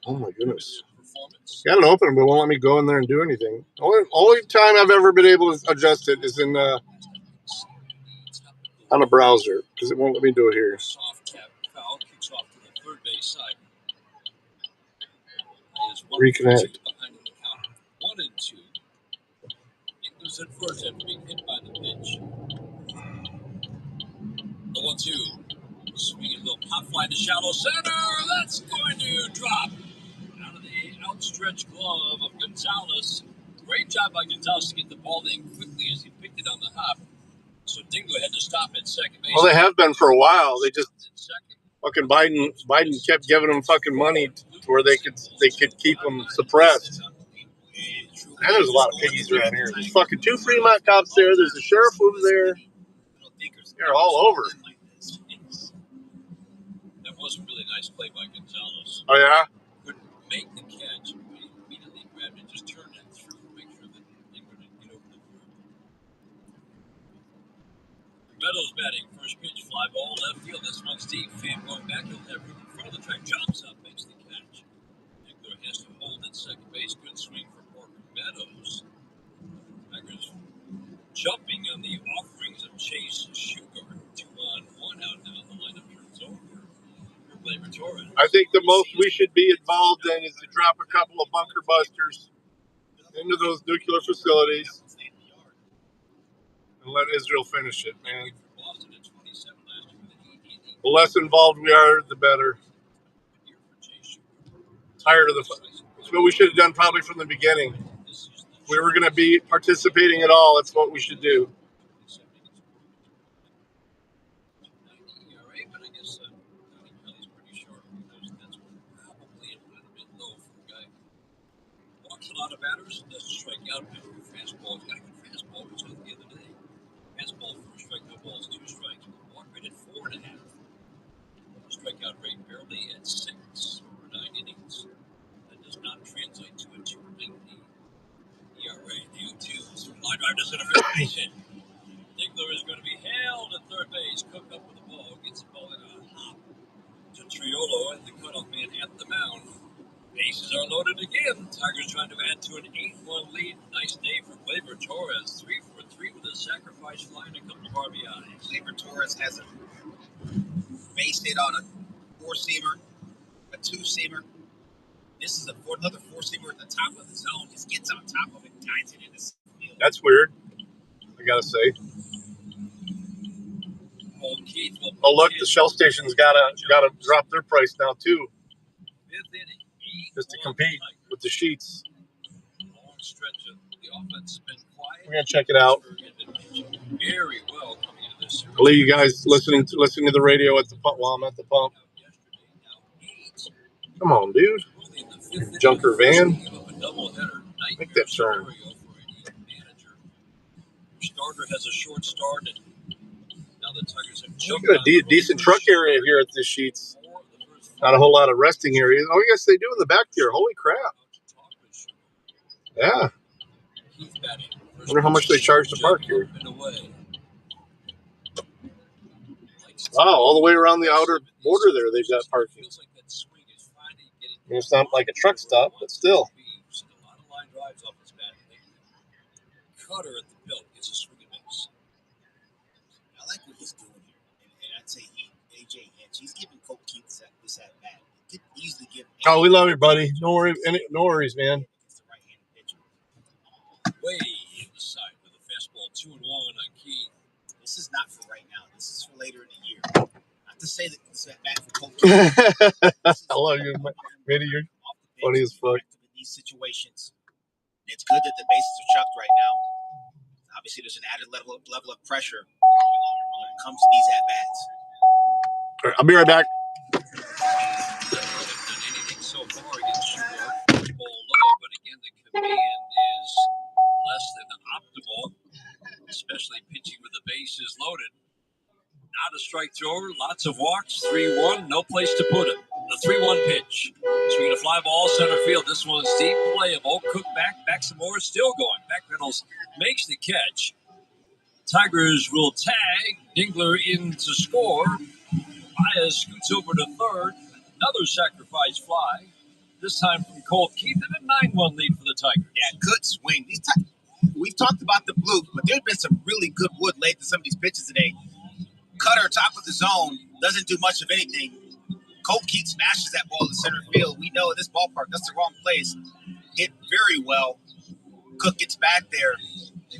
Oh my goodness. Got it open, but won't let me go in there and do anything. Only time I've ever been able to adjust it is in on a browser, because it won't let me do it here. Soft tap foul kicks off to the third base side. Reconnect. Behind the counter. 1-2. Ingles at first after being hit by the pitch. The 1-2. Swinging a little pop fly to shallow center. That's going to drop out of the outstretched glove of Gonzalez. Great job by Gonzalez to get the ball in quickly as he picked it on the hop. So Dingo had to stop at second base. Well, they have been for a while. They just fucking Biden kept giving them fucking money to where they could keep them suppressed. And there's a lot of piggies around here. There's fucking 2 Fremont cops there. There's a sheriff over there. They're all over. That was a really nice play by Gonzalez. Oh yeah. Couldn't make the catch. He immediately grabbed it, just turned it through to make sure that Dingo didn't get over the curve. Meadows batting. First pitch, fly ball, left field. This one's deep. Fan going back. He'll have room in front of the track. Jumps up, makes the catch. Dinkler has to hold at second base. Good swing for Parker Meadows. Tigers jumping on the offerings of Chase Sugar. 2-on-1 out now. The lineup turns over for Gleyber Torres. I think the most we should be involved in is to drop a couple of bunker busters into those nuclear facilities and let Israel finish it, man. The less involved we are, the better. Tired of it's what we should have done probably from the beginning. If we were going to be participating at all, that's what we should do. A lot of batters, doesn't strike out. Fastball, he's got a good fastball. We saw it the other day. Fastball, first strike, no balls, 2 strikes. Walk rate at 4.5. Strikeout rate barely at 6 over 9 innings. That does not translate to a 2.90 ERA. The 0-2. So line drive to center field. Base hit. Dinkler is going to be held at third base. Cook up with the ball. Gets the ball in a hop to Triolo and the cutoff man at the mound. Bases are loaded again. Tigers trying to add to an 8-1 lead. Nice day for Gleyber Torres. 3 for 3 with a sacrifice fly and a couple of RBIs. Gleyber Torres has a base hit on a 4-seamer, a 2-seamer. This is another 4-seamer at the top of the zone. Just gets on top of it, guides it in the field. That's weird, I gotta say. Oh look, the Shell station's gotta drop their price now too, 5th inning. just to compete with the sheets. Long stretch of the offense has been quiet. We're gonna check it out. Very well coming into this. I'll leave you guys listening to the radio at the pump while I'm at the pump. Come on, dude. Junker van. Make that turn. Starter has a short start, and now the Tigers have We got a decent truck area here at the sheets. Not a whole lot of resting areas. Oh, yes, they do in the back here. Holy crap. Yeah. Wonder how much they charge to park here. Wow, all the way around the outer border there, they've got parking. It's not like a truck stop, but still. Cutter at the belt gets a swing and miss. I like what he's doing here. And I'd say AJ Hinch, he's giving Cope Keith this at bat. He could easily give. Oh, we love you, buddy. No worries, man. Way inside with a fastball 2-1 on Key. This is not for right now. This is for later in the year. Not to say that this is bad for Colt. I love you, Manny. You're funny as fuck. In these situations, it's good that the bases are chucked right now. Obviously, there's an added level of pressure when it comes to these at bats. All right, I'll be right back. Anything so far against Sugar. Ball low, but again, the command is less than optimal, especially pitching with the bases loaded. Not a strike thrower, lots of walks, 3-1, no place to put it. The 3-1 pitch. Swinging a fly ball, center field. This one's deep, playable. Cook back some more, still going. Backpedals, makes the catch. Tigers will tag. Dingler in to score. Baez scoots over to third. Another sacrifice fly. This time from Colt Keith, and a 9-1 lead for the Tigers. Yeah, good swing. We've talked about the blue, but there's been some really good wood laid to some of these pitches today. Cutter, top of the zone, doesn't do much of anything. Colt Keith smashes that ball to center field. We know in this ballpark, that's the wrong place. Hit very well. Cook gets back there,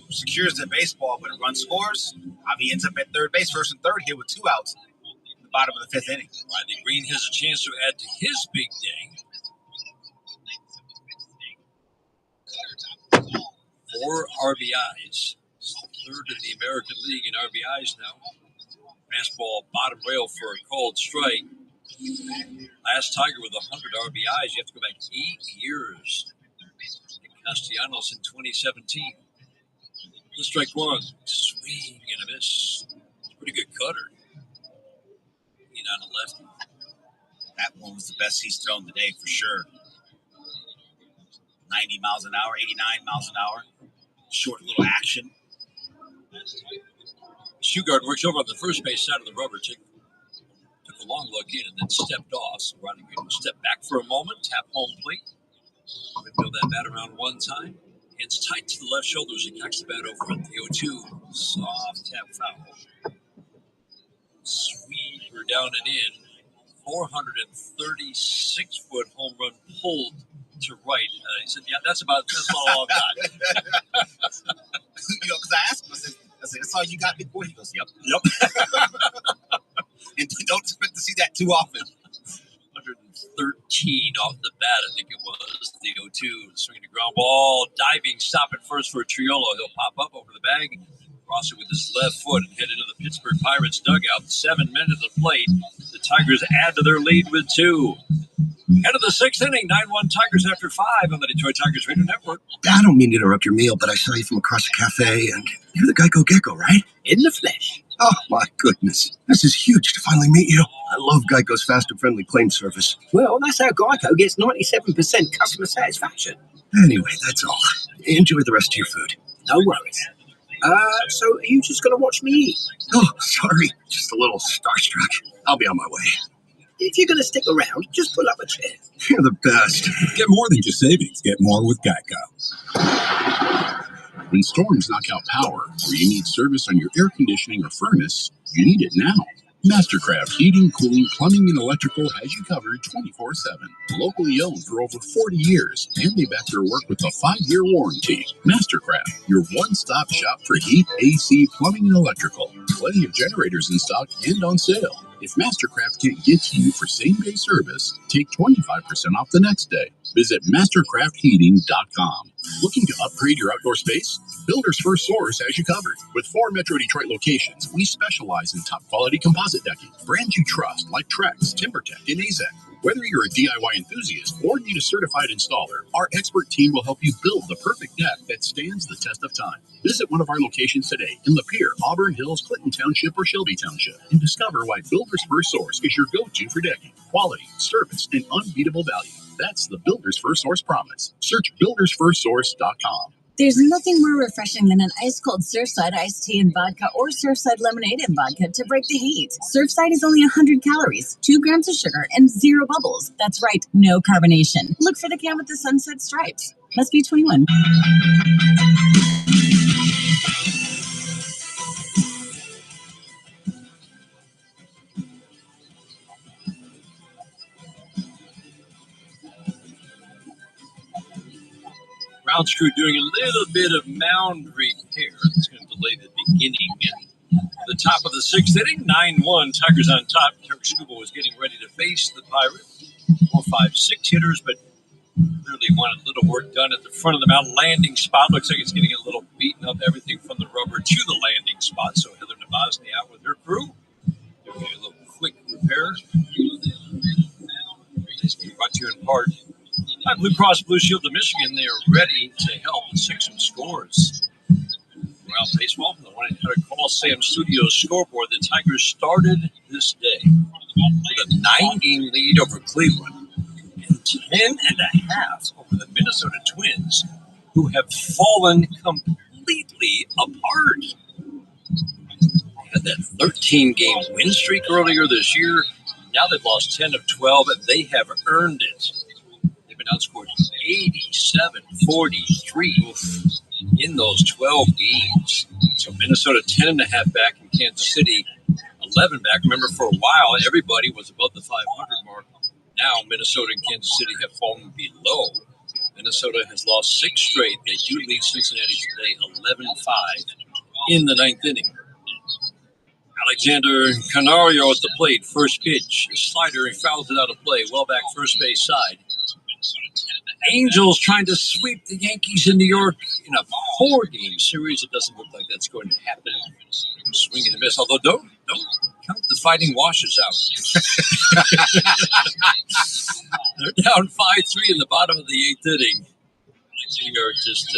secures the baseball, but a run scores. Javi ends up at third base, first and third here with 2 outs at the bottom of the 5th inning. Riley Green has a chance to add to his big day. 4 RBIs. Third in the American League in RBIs now. Fastball bottom rail for a called strike. Last Tiger with 100 RBIs. You have to go back 8 years. Castellanos in 2017. The strike one. Swing and a miss. Pretty good cutter. Lean on the lefty. That one was the best he's thrown today for sure. 90 miles an hour, 89 miles an hour. Short little action. Shugart works over on the first base side of the rubber. Took a long look in and then stepped off. So Riley Green will step back for a moment, tap home plate. Windmill that bat around one time. Hands tight to the left shoulder as he cocks the bat over at the 0-2. Soft tap foul. Sweeper down and in. 436-foot home run pulled to right. He said, "Yeah, that's about all I've got." Because I asked him, I said, "That's all you got, big boy?" He goes, "Yep." And don't expect to see that too often. 113 off the bat, I think it was. The 0-2, swinging a ground ball, diving, stop at first for Triolo. He'll pop up over the bag, cross it with his left foot, and head into the Pittsburgh Pirates dugout. 7 minutes of play. The Tigers add to their lead with 2. End of the 6th inning, 9-1 Tigers after 5 on the Detroit Tigers Radio Network. I don't mean to interrupt your meal, but I saw you from across the cafe, and you're the Geico Gecko, right? In the flesh. Oh, my goodness. This is huge to finally meet you. I love Geico's fast and friendly claim service. Well, that's how Geico gets 97% customer satisfaction. Anyway, that's all. Enjoy the rest of your food. No worries. So are you just going to watch me eat? Oh, sorry. Just a little starstruck. I'll be on my way. If you're going to stick around, just pull up a chair. You're the best. Get more than just savings. Get more with Geico. When storms knock out power, or you need service on your air conditioning or furnace, you need it now. Mastercraft Heating, Cooling, Plumbing, and Electrical has you covered 24/7. Locally owned for over 40 years, and they back their work with a 5-year warranty. Mastercraft, your one-stop shop for heat, AC, plumbing, and electrical. Plenty of generators in stock and on sale. If Mastercraft can't get to you for same-day service, take 25% off the next day. Visit mastercraftheating.com. Looking to upgrade your outdoor space? Builder's First Source has you covered. With 4 Metro Detroit locations, we specialize in top-quality composite decking. Brands you trust like Trex, TimberTech, and AZEK. Whether you're a DIY enthusiast or need a certified installer, our expert team will help you build the perfect deck that stands the test of time. Visit one of our locations today in Lapeer, Auburn Hills, Clinton Township, or Shelby Township, and discover why Builder's First Source is your go-to for decking. Quality, service, and unbeatable value. That's the Builder's First Source promise. Search buildersfirstsource.com. There's nothing more refreshing than an ice-cold Surfside iced tea and vodka or Surfside lemonade and vodka to break the heat. Surfside is only 100 calories, 2 grams of sugar, and 0 bubbles. That's right, no carbonation. Look for the can with the sunset stripes. Must be 21. Round maintenance crew doing a little bit of mound repair. It's going to delay the beginning. The top of the sixth inning, 9-1. Tigers on top. Derek Struble was getting ready to face the Pirates. 4, 5, 6 hitters, but clearly wanted a little work done at the front of the mound. Landing spot looks like it's getting a little beaten up. Everything from the rubber to the landing spot. So Heather Navasny out with her crew doing a little quick repair. This is brought to you in part by Blue Cross Blue Shield of Michigan. They are ready to help. 6 scores. Well, baseball from the 1-800-CALL SAM Studios scoreboard. The Tigers started this day with a 9-game lead over Cleveland and 10.5 over the Minnesota Twins, who have fallen completely apart. They had that 13-game win streak earlier this year. Now they've lost 10 of 12, and they have earned it. They've been outscored 87-43 in those 12 games. So Minnesota 10.5 back in Kansas City, 11 back. Remember, for a while, everybody was above the 500 mark. Now Minnesota and Kansas City have fallen below. Minnesota has lost 6 straight. They do lead Cincinnati today 11-5 in the 9th inning. Alexander Canario at the plate. First pitch, a slider. He fouls it out of play. Well back first base side. Angels trying to sweep the Yankees in New York in a 4-game series. It doesn't look like that's going to happen. Swing and a miss. Although don't count the Fighting Washes out. They're down 5-3 in the bottom of the 8th inning. We are just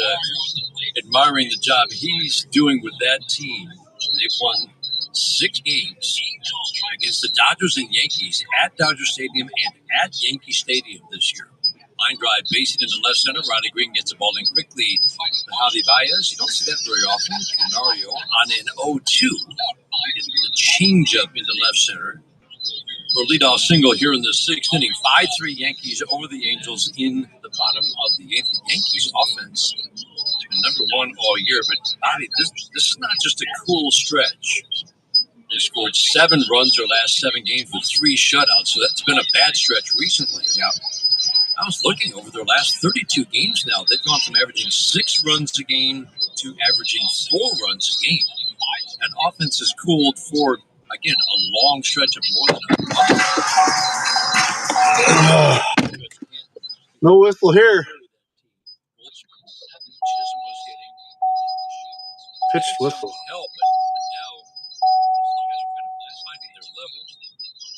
admiring the job he's doing with that team. They've won 6 games against the Dodgers and Yankees at Dodger Stadium and at Yankee Stadium this year. Line drive, base it into left center. Riley Green gets the ball in quickly to Javi Baez. You don't see that very often. Canario on an 0-2. The changeup into left center for a leadoff single here in the 6th inning. 5-3 Yankees over the Angels in the bottom of the 8th. The Yankees offense has been number 1 all year, but Bobby, this is not just a cool stretch. They scored 7 runs their last 7 games with 3 shutouts, so that's been a bad stretch recently. Yeah. I was looking over their last 32 games now. They've gone from averaging 6 runs a game to averaging 4 runs a game. That offense has cooled for, again, a long stretch of more than a month. No whistle here. Pitch whistle.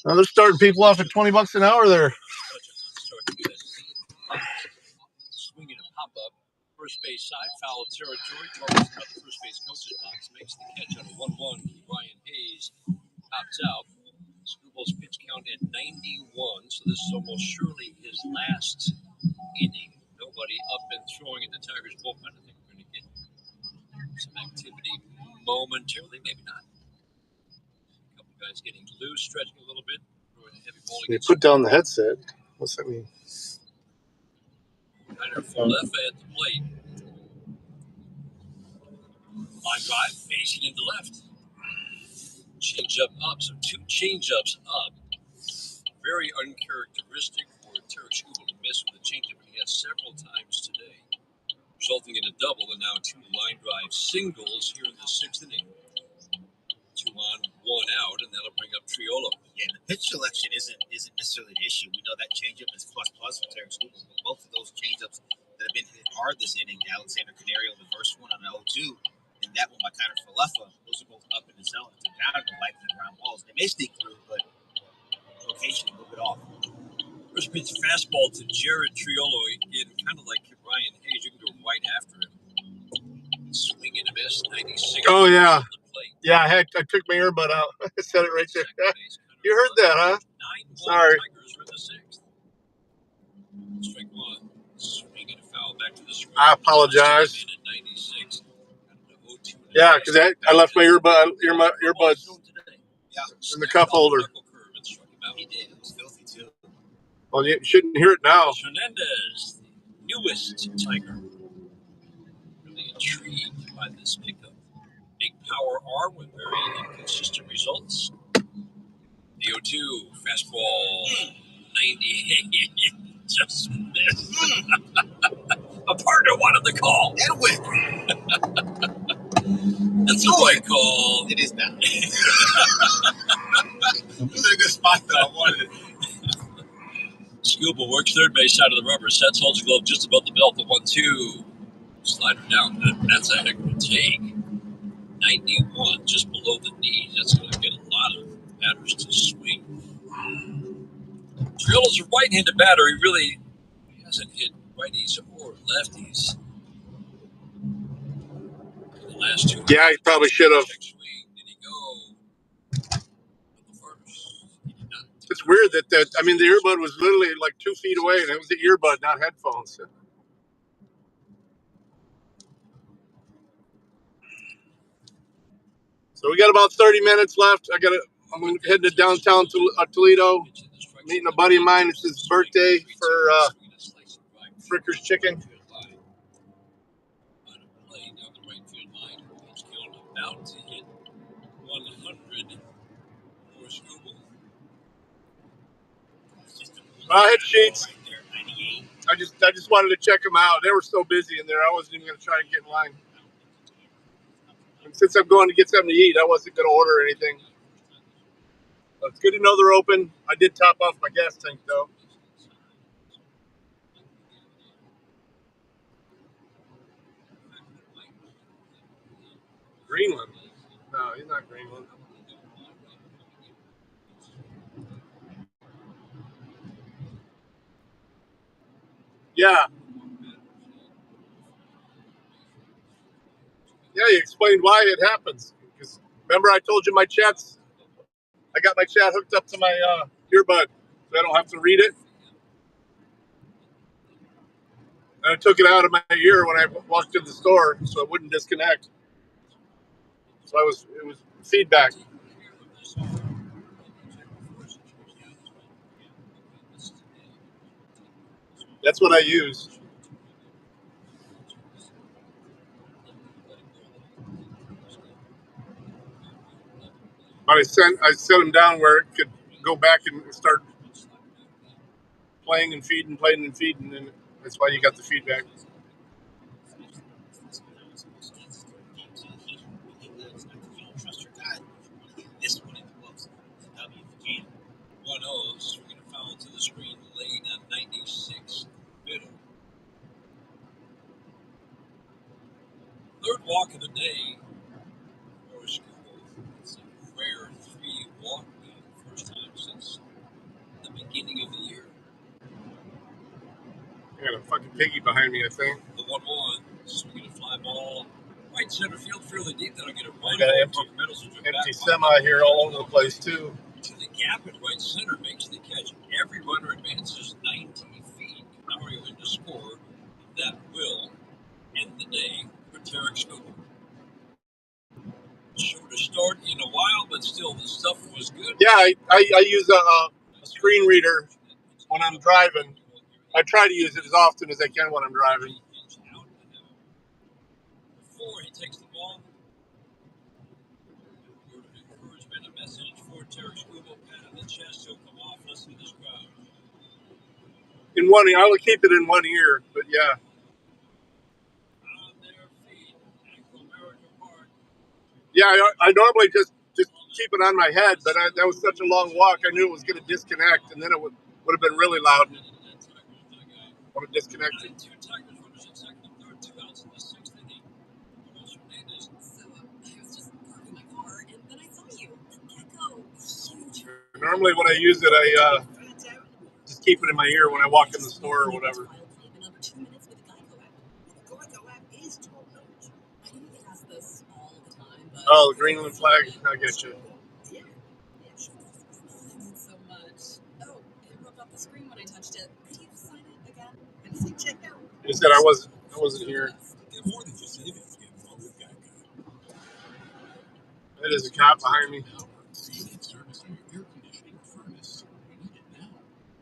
Now they're starting people off at $20 an hour there. Swinging a pop-up. First base side, foul territory. Torres out the first base coach's box. Makes the catch on a 1-1. Brian Hayes pops out. Struble's pitch count at 91. So this is almost surely his last inning. Nobody up and throwing in the Tigers bullpen. I think we're going to get some activity momentarily. Maybe not. A couple guys getting loose, stretching a little bit. They put down the headset. What's that mean? Falefa at the plate. Line drive, facing into left. Change up. So 2 change-ups up. Very uncharacteristic for Derek Struble to miss with a change-up. He has several times today, resulting in a double and now 2 line drive singles here in the 6th inning. 2 on, 1 out, and that'll bring up Triolo. Yeah, the pitch selection isn't necessarily the issue. We know that changeup is plus for Derek Struble. Both of those changeups that have been hit hard this inning, Alexander Canario, the first one on the 0-2, and that one by Connor Falefa, those are both up in the zone. They're down to likely ground balls. They may sneak through, but location a little bit off. First pitch fastball to Jared Triolo. Again, kind of like Brian Hayes. You can go right after him. Swing and a miss, 96. Oh, yeah. Yeah, I took my earbud out. I said it right there. You heard that, huh? Sorry. Strike 1. Swing and a foul back to the screen. I apologize. Yeah, because I left my earbuds in the cup holder. He did. It was filthy, too. Well, you shouldn't hear it now. Hernandez, newest Tiger. Really intrigued by this pickup. Big power arm with very inconsistent results. The 0-2, fastball, 98. Just missed. A partner wanted the call. Edwin. That's a great call. It is now. It was in a good spot, though. I wanted it. Scuba works third base side of the rubber. Sets, holds the glove just above the belt. The 1-2. Slide it down. That's a heck of a take. 91, just below the knee. That's going to get a lot of batters to swing. Triolo's a right-handed batter. He really hasn't hit righties or lefties in the last 2 Yeah, he probably should have. Did he go? It's weird that the earbud was literally like 2 feet away, and it was the earbud, not headphones. So we got about 30 minutes left. I'm heading to downtown Toledo, meeting a buddy of mine. It's his birthday for Fricker's Chicken. About to hit 100 for Scuba. I hit sheets. I just wanted to check them out. They were so busy in there, I wasn't even going to try and get in line. And since I'm going to get something to eat, I wasn't going to order anything. But it's good to know they're open. I did top off my gas tank, though. Greenland? No, he's not Greenland. Yeah. Yeah, you explained why it happens. Because remember I told you I got my chat hooked up to my earbud, so I don't have to read it. And I took it out of my ear when I walked in the store, so it wouldn't disconnect. So it was feedback. That's what I use. But I set them down where it could go back and start playing and feeding, and that's why you got the feedback. This one in the books. W for Jan. 1-0, swinging a foul to the screen, late on 96 middle. Third walk of the day for Scuba. It's a rare 3-walk win, first time since the beginning of the year. I got a fucking piggy behind me, I think. The 1-1, swinging a fly ball. Right center field, fairly deep. That'll get a run. Got an empty semi here all over the place, too. To the gap in right center makes the catch. Every runner advances 90 feet. Canario in to score. That will end the day for Tarek Scuba. Shorter start in a while, but still the stuff was good. Yeah, I use a screen reader when I'm driving. I try to use it as often as I can when I'm driving. Before he takes the ball, word of encouragement, a message for Tarek Scuba, pat on the chest, he'll come off, listen to this crowd. In one ear, I will keep it in one ear, but yeah. On their feet, Anglo-American Park. Yeah, I normally just keep it on my head, but that was such a long walk, I knew it was going to disconnect, and then it would have been really loud when it disconnected. Two Tigers runners in second and third, 2 outs in the sixth inning. So I was just parking my car, and then I saw you. The gecko, huge. Normally when I use it, I just keep it in my ear when I walk in the store or whatever. In under 2 minutes with the Geico app. The Geico app is top notch. I know you ask this all the time, but... Oh, the Greenland flag? I get you. Yeah. Thanks so much. Oh, it rubbed off the screen when I touched it. Could you sign it again? And say check out. You said I wasn't here. Get more than just savings. Get more with Geico. That is a cop behind me. So you need service on your air conditioning or furnace. You need it now.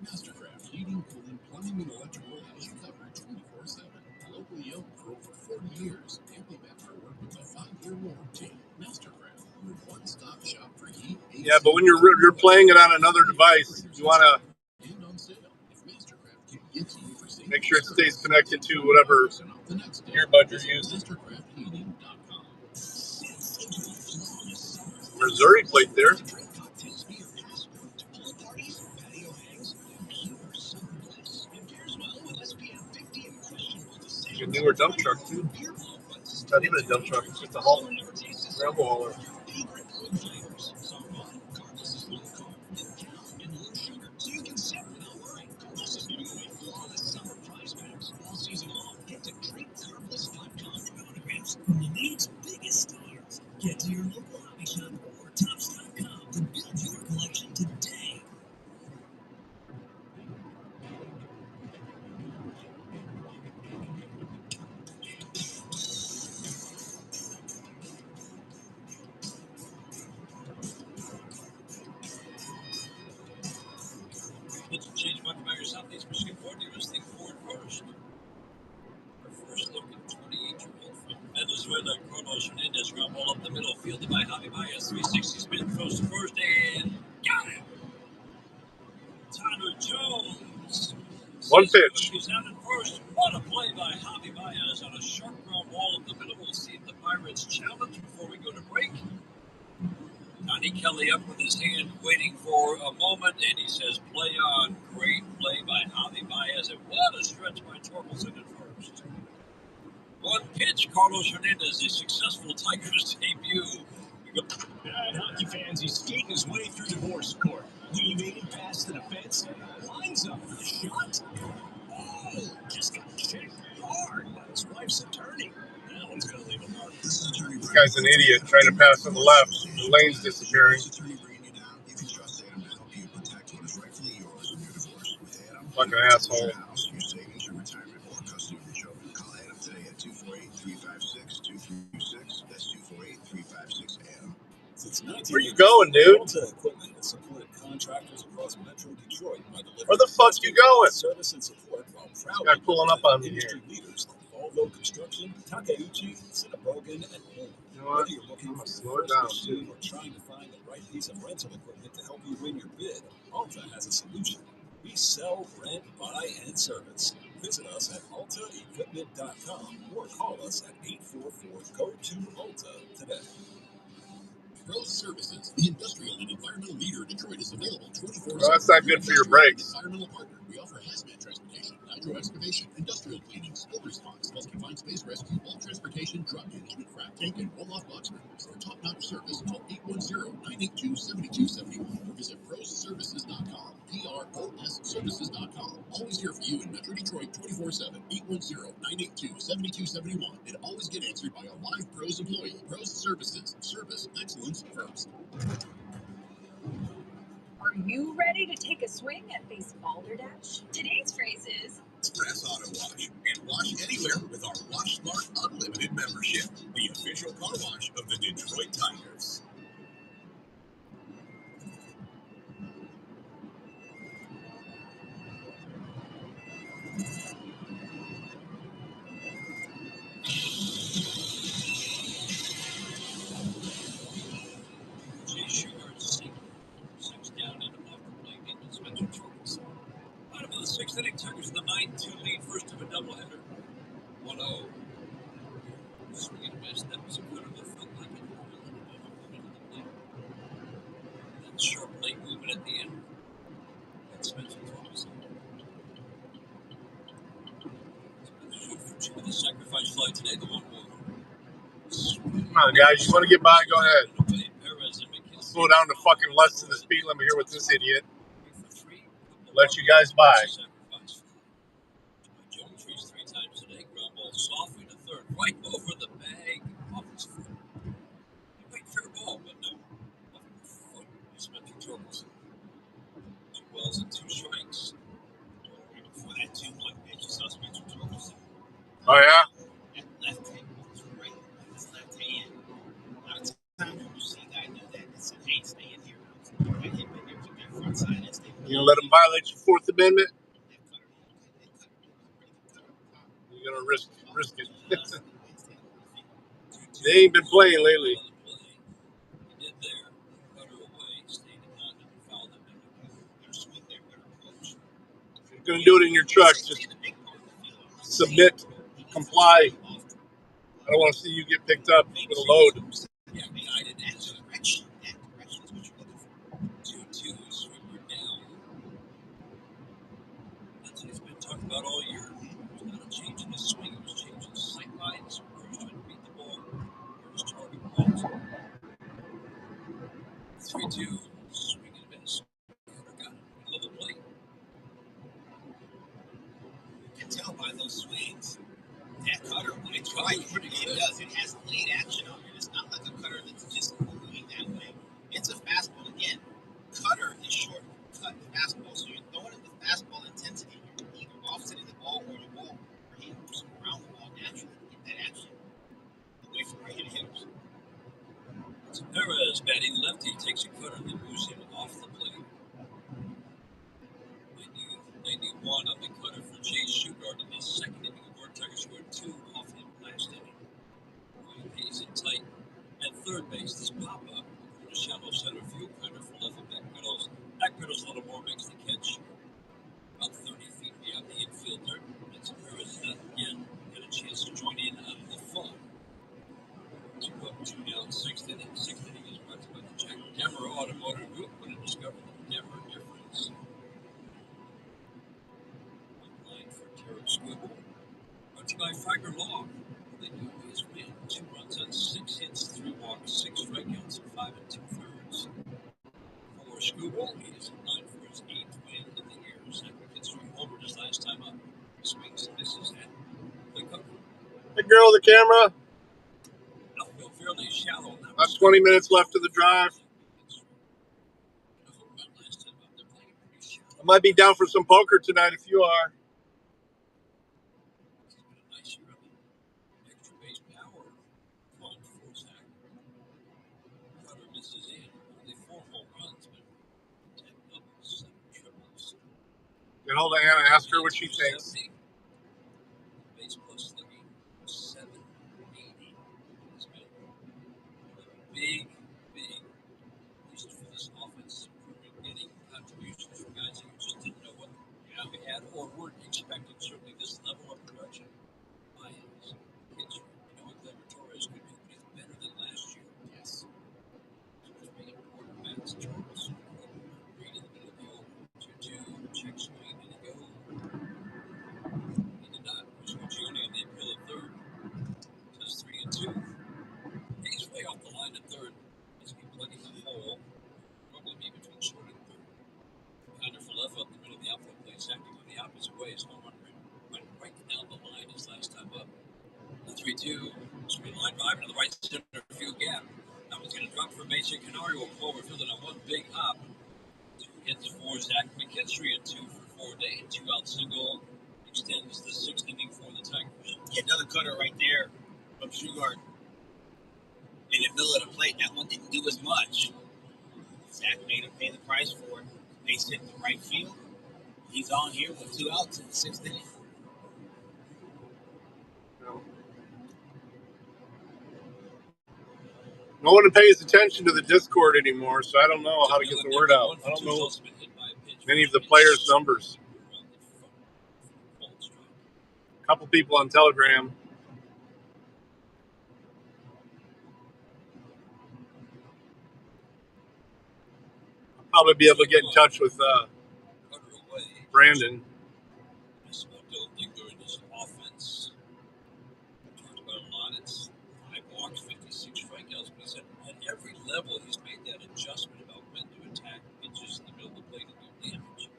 Mastercraft Heating, Cooling, Plumbing, and Electrical has you covered 24/7. Locally owned for over 40 years. Family member work with a 5-year warranty. Mastercraft, your one-stop shop for heat. Yeah, but when you're playing it on another device, you want to... And on sale. If Mastercraft can get to you for 60 Make sure it stays connected to whatever earbud you're using. Missouri plate there. A newer dump truck too. It's not even a dump truck, it's just a hauler. Gravel hauler. Get to your local hobby shop or Tops.com to build your collection today. Let's change much by your Southeast Michigan Ford dealers. Think Ford first. Our first look at 28-year-old from Venezuela, Carlos Hernandez, ground ball up the middle, fielded by Javi Baez. 360 spin, throws to first, and got him. Tyler Jones. One pitch. He's out at first. What a play by Javi Baez on a sharp ground ball up the middle. We'll see if the Pirates challenge before we go to break. Donnie Kelly up with his hand, waiting for a moment, and he says, play on. Great play by Javi Baez, and what a stretch by Torkelson at first. One pitch, Carlos Hernandez, a successful Tigers debut. Alright, hockey fans, he's skating his way through divorce court. Weaving past the defense, lines up for the shot. Oh, just got checked hard by his wife's attorney. That one's going to leave a mark. This guy's an idiot trying to pass on the left. The lane's disappearing. Fucking asshole. Where you going, dude? Where the fuck you going? This guy pulling up on me here. Volvo Construction, Takeuchi, Cinnabrogan, and more. You know what? I'm gonna slow it down too. Or trying to find the right piece of rental equipment to help you win your bid, Alta has a solution. We sell, rent, buy, and service. Visit us at altaequipment.com or call us at 844-GO-TO-ALTA today. Pros Services, the industrial and environmental leader in Detroit, is available 24/7. Well, that's not good for your brakes. Environmental partner. We offer hazmat transportation, hydro excavation, industrial cleaning, spill response, plus confined space rescue, bulk transportation, drop management, craft tank, and roll-off box rentals. For top-notch service, call 810-982-7271 or visit prosservices.com. PROS-services.com. Always here for you in Metro Detroit 24/7. 810-982-7271. And always get answered by a live Pros employee. Pros Services. Service excellence first. Are you ready to take a swing at Face Balderdash? Today's phrase is Express Auto Wash and wash anywhere with our Wash Smart Unlimited membership, the official car wash of the Detroit Tigers. Jay Sugar, six down and above the plate into Spencer Torkelson. Bottom of the sixth inning, Tigers with a 9-2 lead, first of a doubleheader. 1-0. Swing and a miss. That was a good of a foot like it normal in the middle of the plate. That sharp late movement at the end. That's Spencer Torkelson. Spencer with a sacrifice fly today, the 1-1. Come on, guys. You want to get by? Go ahead. Slow down to fucking less than the speed limit here with this idiot. Let you guys by. Jones reached 3 times today. Ground ball softly to third, right over the bag. Off his foot. He played fair ball, but no. Off the foot. Spencer Torkelson. 2 balls and 2 strikes. Before that 2-1 pitch, you saw Spencer Torkelson. Oh, yeah? That left hand was right. His left hand. A lot of times when you see a guy do that, it's a hey, stay in here. Right hit back there, keep that front side. That's the You gonna let them violate your Fourth Amendment? You're gonna risk it. They ain't been playing lately. He did there. Cutter away, stayed in none, and fouled him. They're sweet there, better close. If you're gonna do it in your truck, just submit, comply. I don't want to see you get picked up with a load. Yeah, guided direction. That direction is what you're looking for. 2-2, swimmer down. That's what he's been talking about all year. There's not a change in his swing. It was changing his sight lines. First trying to beat the ball. First target balls. 3-2, swing and miss. Cutter got it. Middle of the plate. You can tell by those swings. That cutter, when it's right, it does. It has late action on it. It's not like a cutter that's just moving that way. It's a fastball. Again, cutter is short cut fastball. So you're throwing it with fastball intensity. You're either offsetting the ball or the ball moves around the ball naturally to get that action away from right-handed hitters. Perez batting lefty takes a cutter that moves him off the plate. 91 on the cutter for Jay Shugart in his second inning. Tigers scored 2 off him last inning. Ryan Hayes in tight. At third base, this pop-up in a shallow center field cutter for left and back pedals. Back pedals a little more, makes the catch about 30 feet beyond the infielder. It's Perez again. Got a chance to join in on the phone. 2 up, 2 down, 6th inning. 6th inning is brought to you by the Jack Demmer Automotive Group. When it discovered the Demmer difference. Line for Terrence Squibble. Brought to you by Fiber Law. They do is win. 2 runs on 6 hits, 3 walks, 6 strikeouts, and 5 2/3. For Squibble, he is in line for his 8th win of the year. Zach McKinstry homered his last time up. Swings and misses at the cover. Hey, girl, the camera. Outfield fairly shallow. About 20 minutes left of the drive. I might be down for some poker tonight if you are. Extra base power. One for Zach. Cutter misses in. Only 4 home runs, but 10 doubles, 7 triples. Get hold of Anna, ask her what she thinks. Base plus 3, 780. It's been a big, at least for this offense, getting contributions from guys who just didn't know what we had or weren't expecting certainly this level of production. Lyons, Kitchen, knowing Gleyber Torres could be, but he's better than last year. Yes. There's big important bats. Charles, right in the middle of the over. 2-2, check swing, and he go. He did not. Giorgione on the appeal at third. Says 3-2. He's way off the line at third. He's been plugging the hole. Probably be between short and third. Connor for left up the middle of the outfield play. Zach going the opposite way. His home run went right down the line his last time up. 3-2. Screen line drive into the right center field gap. That one's going to drop for Mason Canario. Cloverfield on 1 big hop. 2 hits for Zach McKinstry. A 2 for 4 day. 2 out single. Extends the 6th inning for the Tigers. Yeah, another cutter right there from Shugart. In the middle of the plate, that one didn't do as much. Zach made him pay the price for it. Base hit to right field. He's on here with 2 outs in the 6th inning. No one pays attention to the Discord anymore, so I don't know how to get the word out. I don't know many of the players' numbers. A couple people on Telegram. I'll probably be able to get in touch with Brandon. During his offense, talked about a lot. It's 5 walks, 56 strikeouts. But he said at every level he's made that adjustment about when to attack pitches in the middle of the plate and do damage.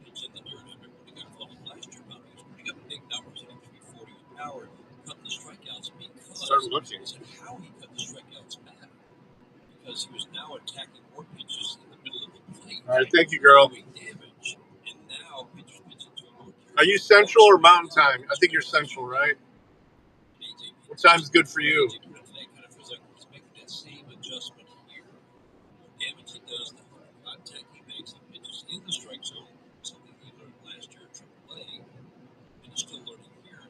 Pitch in the dirt. I remember when he got called up last year about it. He was putting up big numbers, hitting 340 with power, cutting the strikeouts because started looking. He said how he cut the strikeouts matter because he was now attacking more pitches in the middle of the plate. All right, thank you, girl. Damage, and now pitchers pitch into a more. Are you Central or Mountain Time? I think you're Central, right? What time's good for you? Today kind of feels like he's making that same adjustment here. The damage he does, the contact he makes, he pitches in the strike zone, something he learned last year at AAA, and he's still learning here.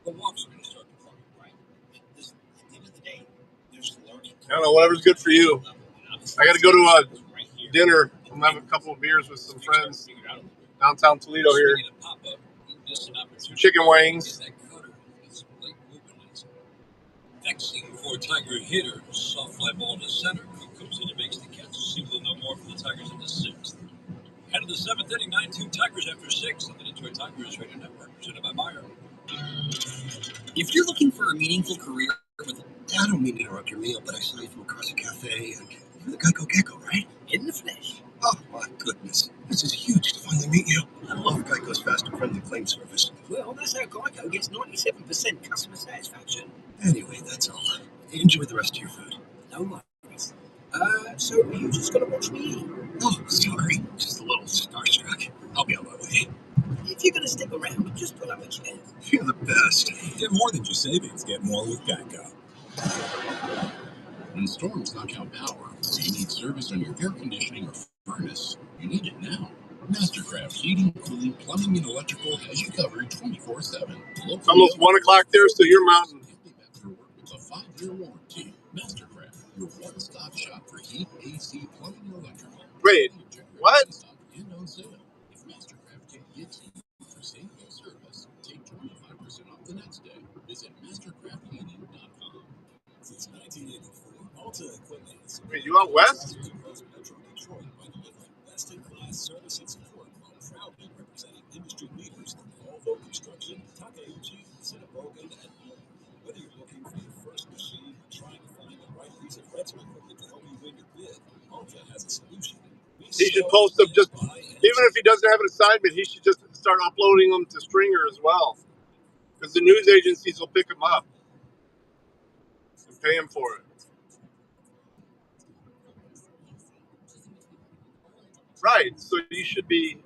The walks are going to start to fall, right? At the end of the day, there's learning. I don't know, whatever's good for you. I got to go to a dinner. I'm having a couple of beers with some friends downtown Toledo here. some chicken wings. Fixing for Tiger hitter. Soft fly ball to center. Cook comes in and makes the catch. Single no more for the Tigers in the sixth. Head of the seventh inning, 9-2 Tigers after six on the Detroit Tigers Radio Network, presented by Meyer. If you're looking for a meaningful career with... I don't mean to interrupt your meal, but I saw you from across a cafe, and you're the Geico Gecko, right? In the flesh. Oh, my goodness. This is huge to finally meet you. I love Geico's fast and friendly claim service. Well, that's how Geico gets 97% customer satisfaction. Anyway, that's all. Enjoy the rest of your food. No worries. So are you just gonna watch me eat? Oh, sorry. Just a little starstruck. I'll be on my way. If you're gonna stick around, just pull up a chair. You're the best. Get more than just savings. Get more with Geico. When storms knock out power, or you need service on your air conditioning or furnace, you need it now. Mastercraft Heating, Cooling, Plumbing, and Electrical has you covered 24/7. It's almost 1 o'clock there, so you're mountain. With a 5-year warranty. Mastercraft, your one-stop shop for heat, AC, plumbing, and electrical. Wait, what? And on sale. If Mastercraft can get to you for same-day service, take 25% off the next day. Visit mastercraftheating.com. Since 1984, Alta Equipment has Wait, you out west? best-in-class service and support while proudly representing industry leaders like Volvo Construction, Takeuchi, Cinnabogin, and more. Whether you're looking for your first machine or trying to find the right piece of rental equipment to help you win your bid, Alta has a solution. He should post them just, even if he doesn't have an assignment, he should just start uploading them to Stringer as well. Because the news agencies will pick them up and pay him for it. Right, so you should be...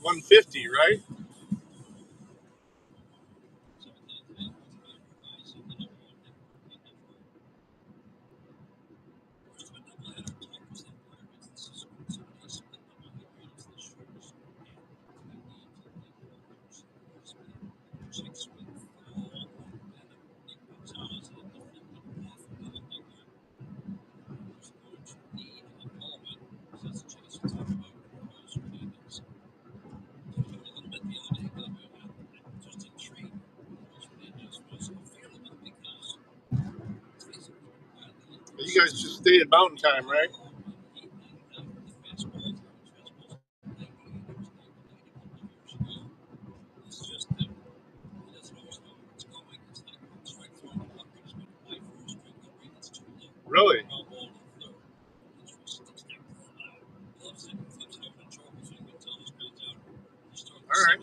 $150, right? You guys just stay at Mountain Time, right? Really? All right.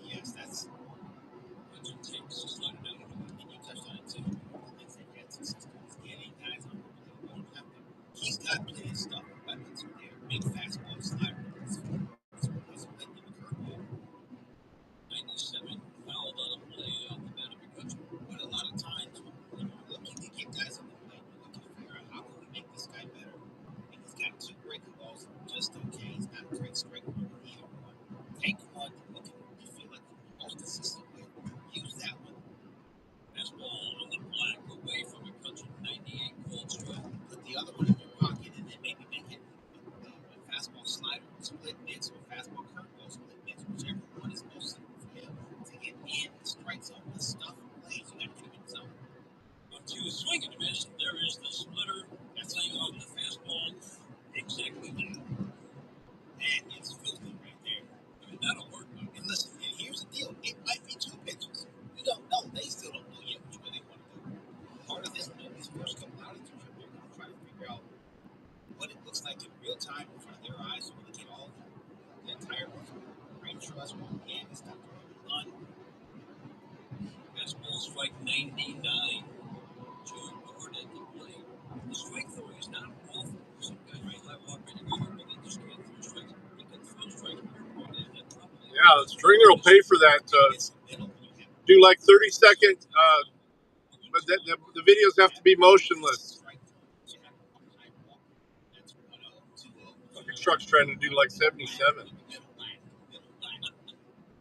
Yes, that's. And you touched on it too. He's got plenty of stuff. Weapons are there. Big fastball slider. 97 fouled on a play off the bat of McCutcheon. But a lot of times, when you're looking to get guys on the plate, you're looking to figure out how can we make this guy better. And he's got 2 breaking balls, just okay. He's not a great strike one either one. Take one, look at you feel like the most consistent way. Use that one. Fastball on the black away from McCutcheon, 98 cold strike. Put the other one in your pocket and then maybe make it a fastball slider, split mix, or fastball curveball, split mix, whichever one is most simple for him to get in the strike zone. The stuff plays, you got to get him in the zone. To swing and miss, there is the splitter. That's laying on the fastball. Exactly that. That is filthy right there. I mean, that'll work. And listen, and here's the deal. It might be 2 pitches. You don't know. They still don't know yet which way they want to go. Part of this, these first couple outings, they're going to try to figure out what it looks like in real time in front of their eyes, so they get all the entire range trust one again. It's not going to run. Fastball strike 99. Joe Gord at the plate. The strike throwing is not awful. Some guys might have already gone, but they just can't throw strikes. They can throw strikes. Yeah, Stringer will pay for that do like 30-second, but the videos have to be motionless. Fucking truck's trying to do like 77.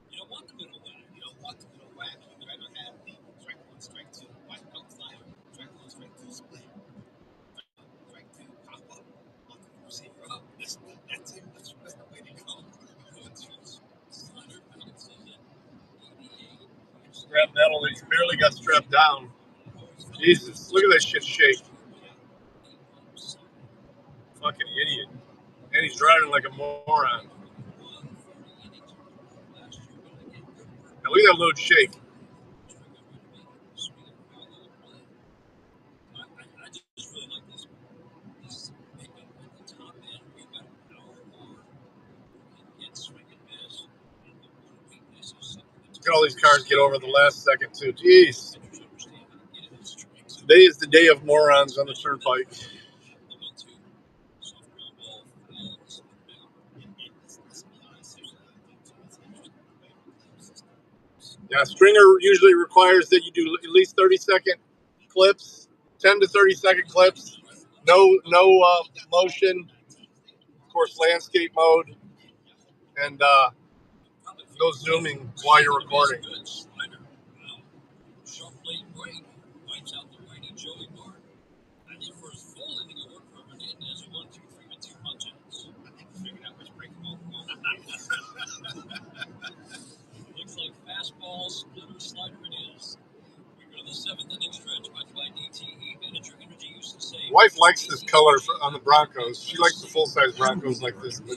You don't want the middle whack. You don't want the middle whack. You'd rather have the strike one, strike two, white belt fly, strike one, strike two, split, strike two, pop up, lock the receiver up. That's it. That's the way to go. Strap metal, he barely got strapped down. Jesus, look at that shit shake. Fucking idiot. And he's driving like a moron. Now look at that load shake. I just really like this pickup at the top end. We've got power bar. Get swing and miss. And the one weakness is something that's Look at all these cars get over the last second too. Jeez. Today is the day of morons on the turnpike. Yeah, Stringer usually requires that you do at least 30-second clips, 10 to 30-second clips. No motion. Of course, landscape mode, and no zooming while you're recording. Sharp blade break wipes out the righty Joey Bart. That's the first full inning of work for Hernandez as a 1-2-3 with 2 punch-outs. I think we figured out which break them all. Looks like fastball, splitter, slider it is. We go to the 7th inning stretch by DTE. Manager Energy used to say. Wife likes this color on the Broncos. She likes the full-size Broncos like this, but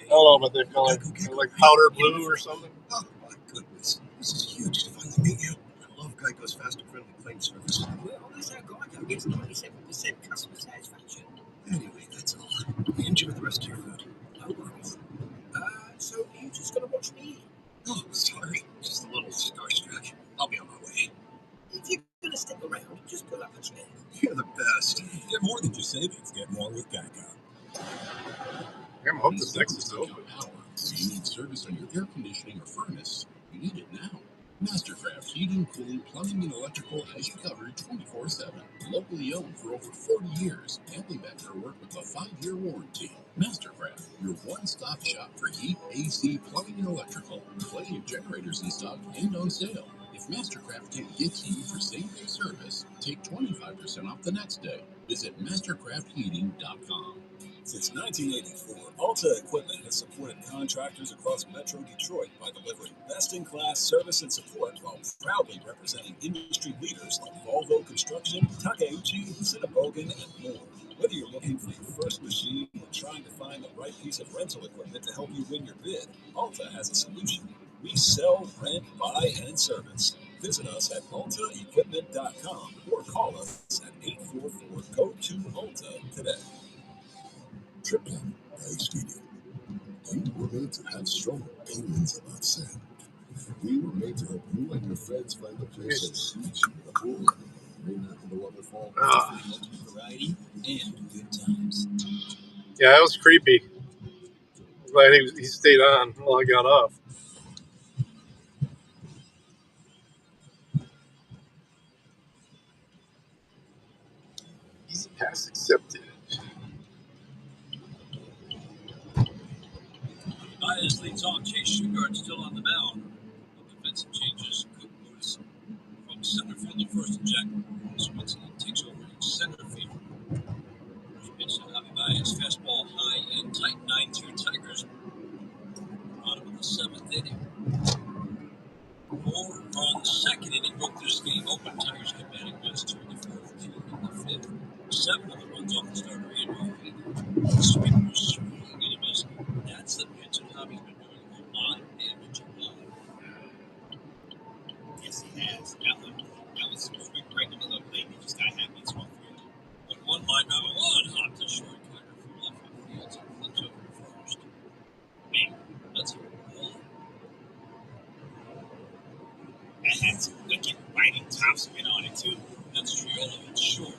I don't know about that color. Like powder blue or something. Oh my goodness, this is huge to finally meet you. I love Geico's fast and friendly claim service. Well, that's how Geico gets 97% customer satisfaction. Anyway, that's all. Enjoy the rest of your food. No worries. So you just gonna watch me? Oh, sorry. Just a little starstruck. I'll be on my way. If you're gonna stick around, just pull up a chair. You're the best. Get more than just savings. Get more with Geico. I hope this next is open. Power. If you need service on your air conditioning or furnace, you need it now. Mastercraft Heating, Cooling, Plumbing, and Electrical has you covered 24/7. Locally owned for over 40 years, Family Vector work with a 5-year warranty. Mastercraft, your one-stop shop for heat, AC, plumbing, and electrical. Plenty of generators in stock and on sale. If Mastercraft can't get to you for same-day service, take 25% off the next day. Visit mastercraftheating.com. Since 1984, Alta Equipment has supported contractors across Metro Detroit by delivering best-in-class service and support while proudly representing industry leaders like Volvo Construction, Takeuchi, Cinnebogan, and more. Whether you're looking for your first machine or trying to find the right piece of rental equipment to help you win your bid, Alta has a solution. We sell, rent, buy, and service. Visit us at altaequipment.com or call us at 844-GO-TO-ALTA today. Tripling by Stadium. You were made to have strong opinions about sand. We were made to help you and your friends find the place that suits you. The pool, may not in the waterfall, Variety and good times. Yeah, that was creepy. I'm glad he stayed on while I got off. Easy pass accepted. Bias leads off. Chase Shugart still on the mound. The defensive changes. Cook moves from center field to first, and Jack Swinson takes over in center field. First pitch to Javi Baez. Fastball high and tight. 9-2 Tigers. Bottom of the 7th inning. 4 runs. Second inning broke this game. Open Tigers get batting West 2 in the 4th, 2 in the 5th. 7 of the runs off the starter Andrew Heath. Swing was swinging and a miss. That's the pitch that Javi's been doing a lot of damage on. Yes, he has. That was right in the middle of the plate. He just got happy and swung through. But one line number 1 hop to short corner from left field. So flips over to first. Man, that's a ball. That had some wicked biting topspin on it, too. That's Triolo. It's short.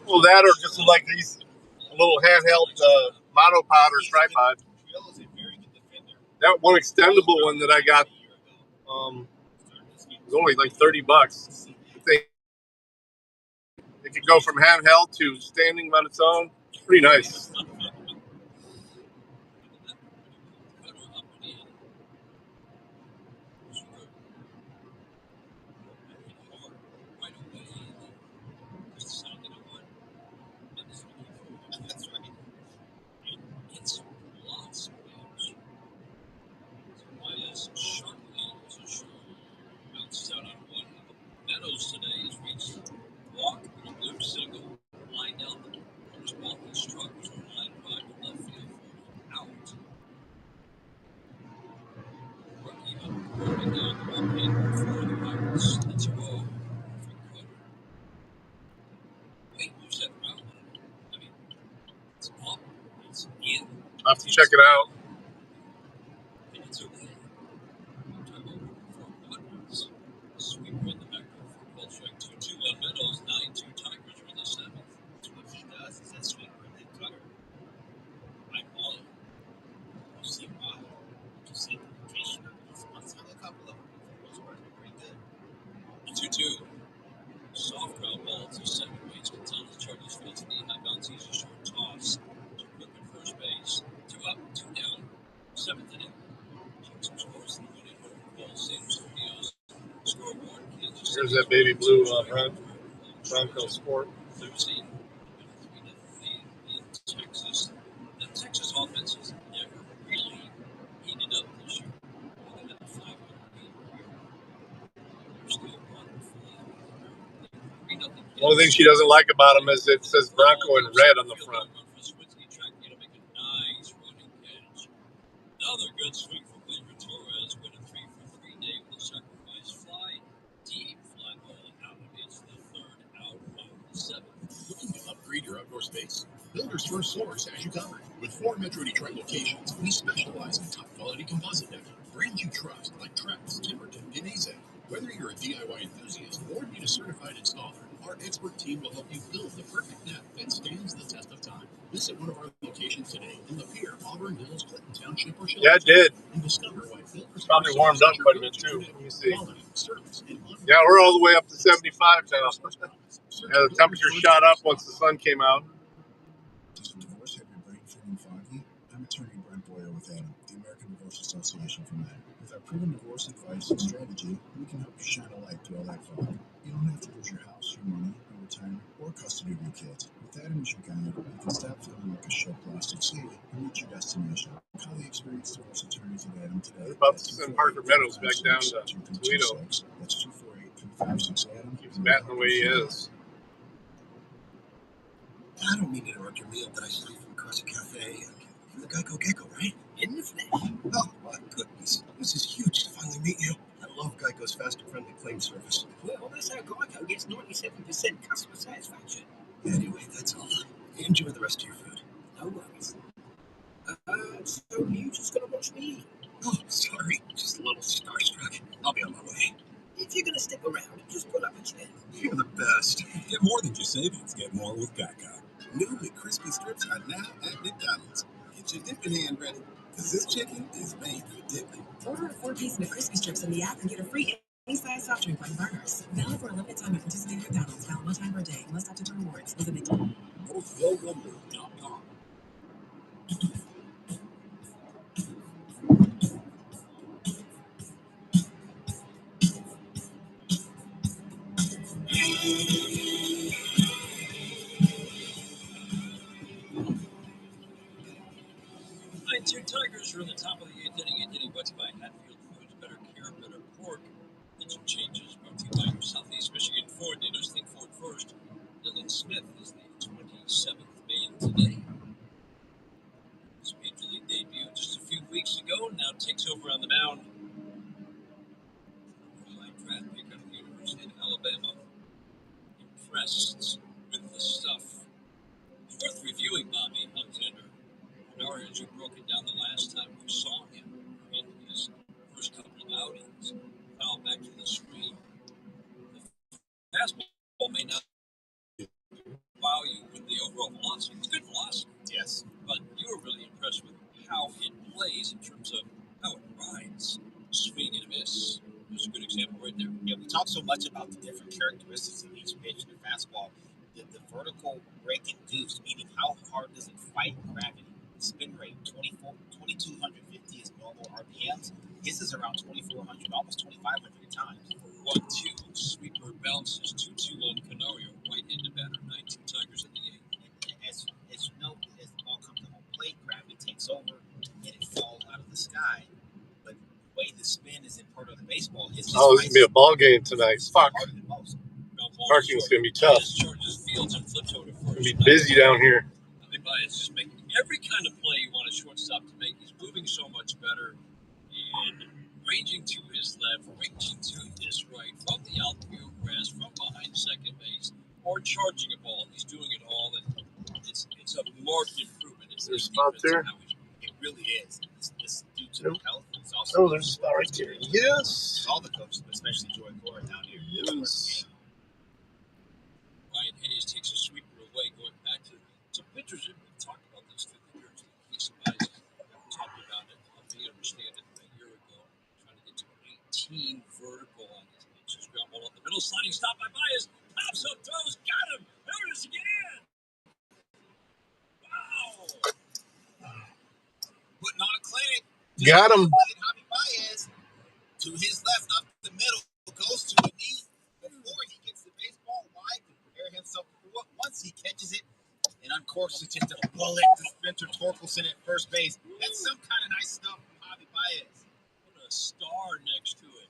Well, that or just like these little handheld monopod or tripod. Triolo's a very good defender. That one extendable one that I got It was only like $30. It could go from handheld to standing on its own. Pretty nice. Meadows today has reached walk and a blue single, lined up. Chris Walton struck was a line drive to left field for out. Rookie up, rolling down the bullpen for the Pirates. That's a ball for Cutter. Wait, who's that route? I mean, it's up, it's in. I'll have to check it out. And it's away. Time over for Woodwards. Sweeper in the back door for ball strike 2-2 on Meadows. 9-2 Tigers are in the seventh. That's what he does, is that sweeper and then Cutter. I'm on it. You see why? You see the location of these. Let's have a couple of them. For the most part, they're pretty good. 2-2. Soft ground ball to second base. Gonzalez Chargers fields the high bounce, easy short toss to Cook at first base. 2 up, 2 down. 7th inning. Jackson scores the winning run. Ball saves Studios. Scoreboard. Here's that baby blue Bronco Sport. Thursday. 3-0 lead in Texas. The Texas offense has never really heated up this year. They had a 5-1 lead. They're still 1-5. Only thing she doesn't like about him is it says Bronco in red on the front. Another good swing from Gleyber Torres. Went a 3-for-3 day with a sacrifice fly. Deep fly ball out against the third out of the seventh. Looking to upgrade your outdoor space? Builders First Source has you covered. With 4 Metro Detroit locations, we specialize in top-quality composite decking. Brands you trust like Trex, Timberton, and Azek. Whether you're a DIY enthusiast or need a certified installer, our expert team will help you build the perfect deck that stands the test of time. Visit one of our locations today in Lapeer, Auburn Hills, Clinton Township, or Shelbyville. Yeah, it did. And discover why Builders Probably First warmed Source up is your quite a bit go-to too. today. Let me see. Quality, service, and Yeah, we're all the way up to 75 now. Yeah, the temperature shot up once the sun came out. Does a divorce have your brain feeling foggy? I'm attorney Brent Boyer with Adam, the American Divorce Association from Adam. With our proven divorce advice and strategy, we can help you shine a light through all that fog. You don't have to lose your house, your money, your retirement, or custody of your kids. With Adam as your guide, you can stop feeling like a shell plastic sea and reach your destination. Call the experienced divorce attorneys at Adam today. We're about to send Parker Meadows back down to Toledo. That's 248-356 Adam. Keeps batting the way he is. I don't mean to interrupt your meal, but I saw you from across the cafe. You're the Geico Gecko, right? In the flesh. Oh, my goodness. This is huge to finally meet you. I love Geico's fast and friendly claim service. Well, that's how Geico gets 97% customer satisfaction. Anyway, that's all. Enjoy the rest of your food. No worries. So you just gonna watch me eat? Oh, sorry. Just a little starstruck. I'll be on my way. If you're gonna stick around, just pull up a chair. You're the best. Get more than just savings. Get more with Geico. New McCrispy strips are now at McDonald's. Get your dipping hand ready, because this chicken is made for dipping. Order a 4-piece McCrispy strips in the app and get a free any-size soft drink like burgers. Valid for a limited time at participating McDonald's. Valid one time per day. Must have to turn rewards. Visit McDonald's. MoveYourWonder.com. Two Tigers are in the top of the 8th inning. 8th inning brought to you by Hatfield Foods. Better care, better pork. Engine changes brought to you by Southeast Michigan Ford. Dealers think Ford first. Dylan Smith is the 27th man today. His major league debut just a few weeks ago. Now takes over on the mound. High draft pick out of the University of Alabama. Impressed with the stuff. It's worth reviewing Bobby Alexander. As you broke it down the last time we saw him in his first couple of outings, foul back to the screen. The fastball may not wow you with the overall velocity. It's good velocity. Yes. But you were really impressed with how it plays in terms of how it rides. Swing and a miss. talk so much about the different characteristics of each pitch in the fastball. The vertical break induced, meaning how hard does it fight gravity? Spin rate 2,250 is normal RPMs. His is around 2,400, almost 2,500 at times. 1-2 sweeper bounces 2-2 on Canario, right-handed batter, 19 Tigers in the 8th. As you know, as the ball comes to home plate, gravity takes over and it falls out of the sky. But the way the spin is in part of the baseball, it's just Oh, this is gonna be a ball game tonight. Fuck. harder than most. Parking's gonna be tough. Charges Fields and flips over to It's gonna first. be busy down here. Javi Baez just making every kind of play you want a shortstop to make. He's moving so much better and ranging to his left, ranging to his right, from the outfield grass, from behind second base, or charging a ball. He's doing it all, and it's a marked improvement. It's There's a spot there. It really is. This due to the health. It's also Oh, there's a spot right there. Yes. all the coaches, but especially Joy Cora down here. Yes. Ryan Hayes takes a sweeper away, going back to some pitchers. We've talked about this through the years. He's talked about it. They understand it a year ago. Trying to get to 18 vertical on his pitches. Ground ball up the middle, sliding stop by Baez. Pops up, throws, got him. There it is again. Wow. Putting on a clinic. Got him. Javi Baez to his left, up the middle, goes to the knee before he gets the baseball wide to prepare himself for what once he catches it and uncorks it, just a bullet to Spencer Torkelson at first base. That's some kind of nice stuff from Javi Baez. Put a star next to it.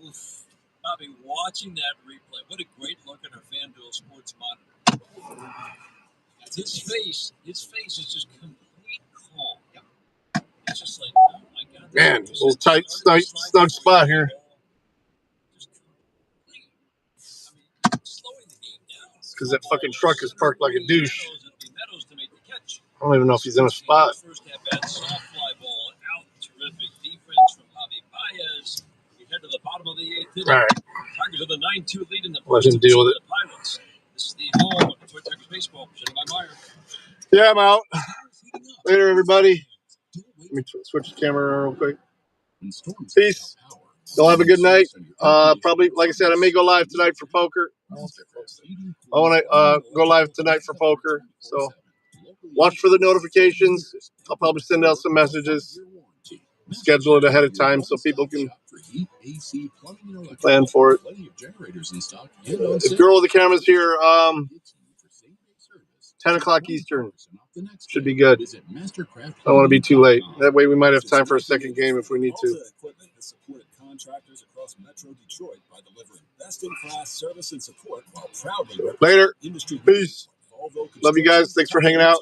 Oof. Bobby, watching that replay, what a great look at our FanDuel Sports Monitor. His face is just complete calm. It's just like, oh my God. Man, a little tight, snug spot here. Just complete. Slowing the game down. Because that fucking truck is parked like a douche. Meadows to make the catch. I don't even know if he's in a spot. First at bat, soft fly ball out. Terrific defense from Javi Baez. We head to the bottom of the 8th inning. All right. Tigers with a 9-2 lead in the Let him deal with it. Pirates. This is the home of Detroit Tigers baseball, presented by Meyer. Yeah, I'm out. Later, everybody. Let me switch the camera real quick. Peace. Y'all have a good night. Probably, like I said, I may go live tonight for poker. I want to go live tonight for poker. So watch for the notifications. I'll probably send out some messages. Schedule it ahead of time so people can plan for it. If Girl with the Camera's here, 10 o'clock Eastern. Should be good. I don't want to be too late. That way we might have time for a second game if we need to. Equipment has supported contractors across Metro Detroit by delivering best-in-class service and support while proudly Later. industry. Peace. Love you guys. Thanks for hanging out.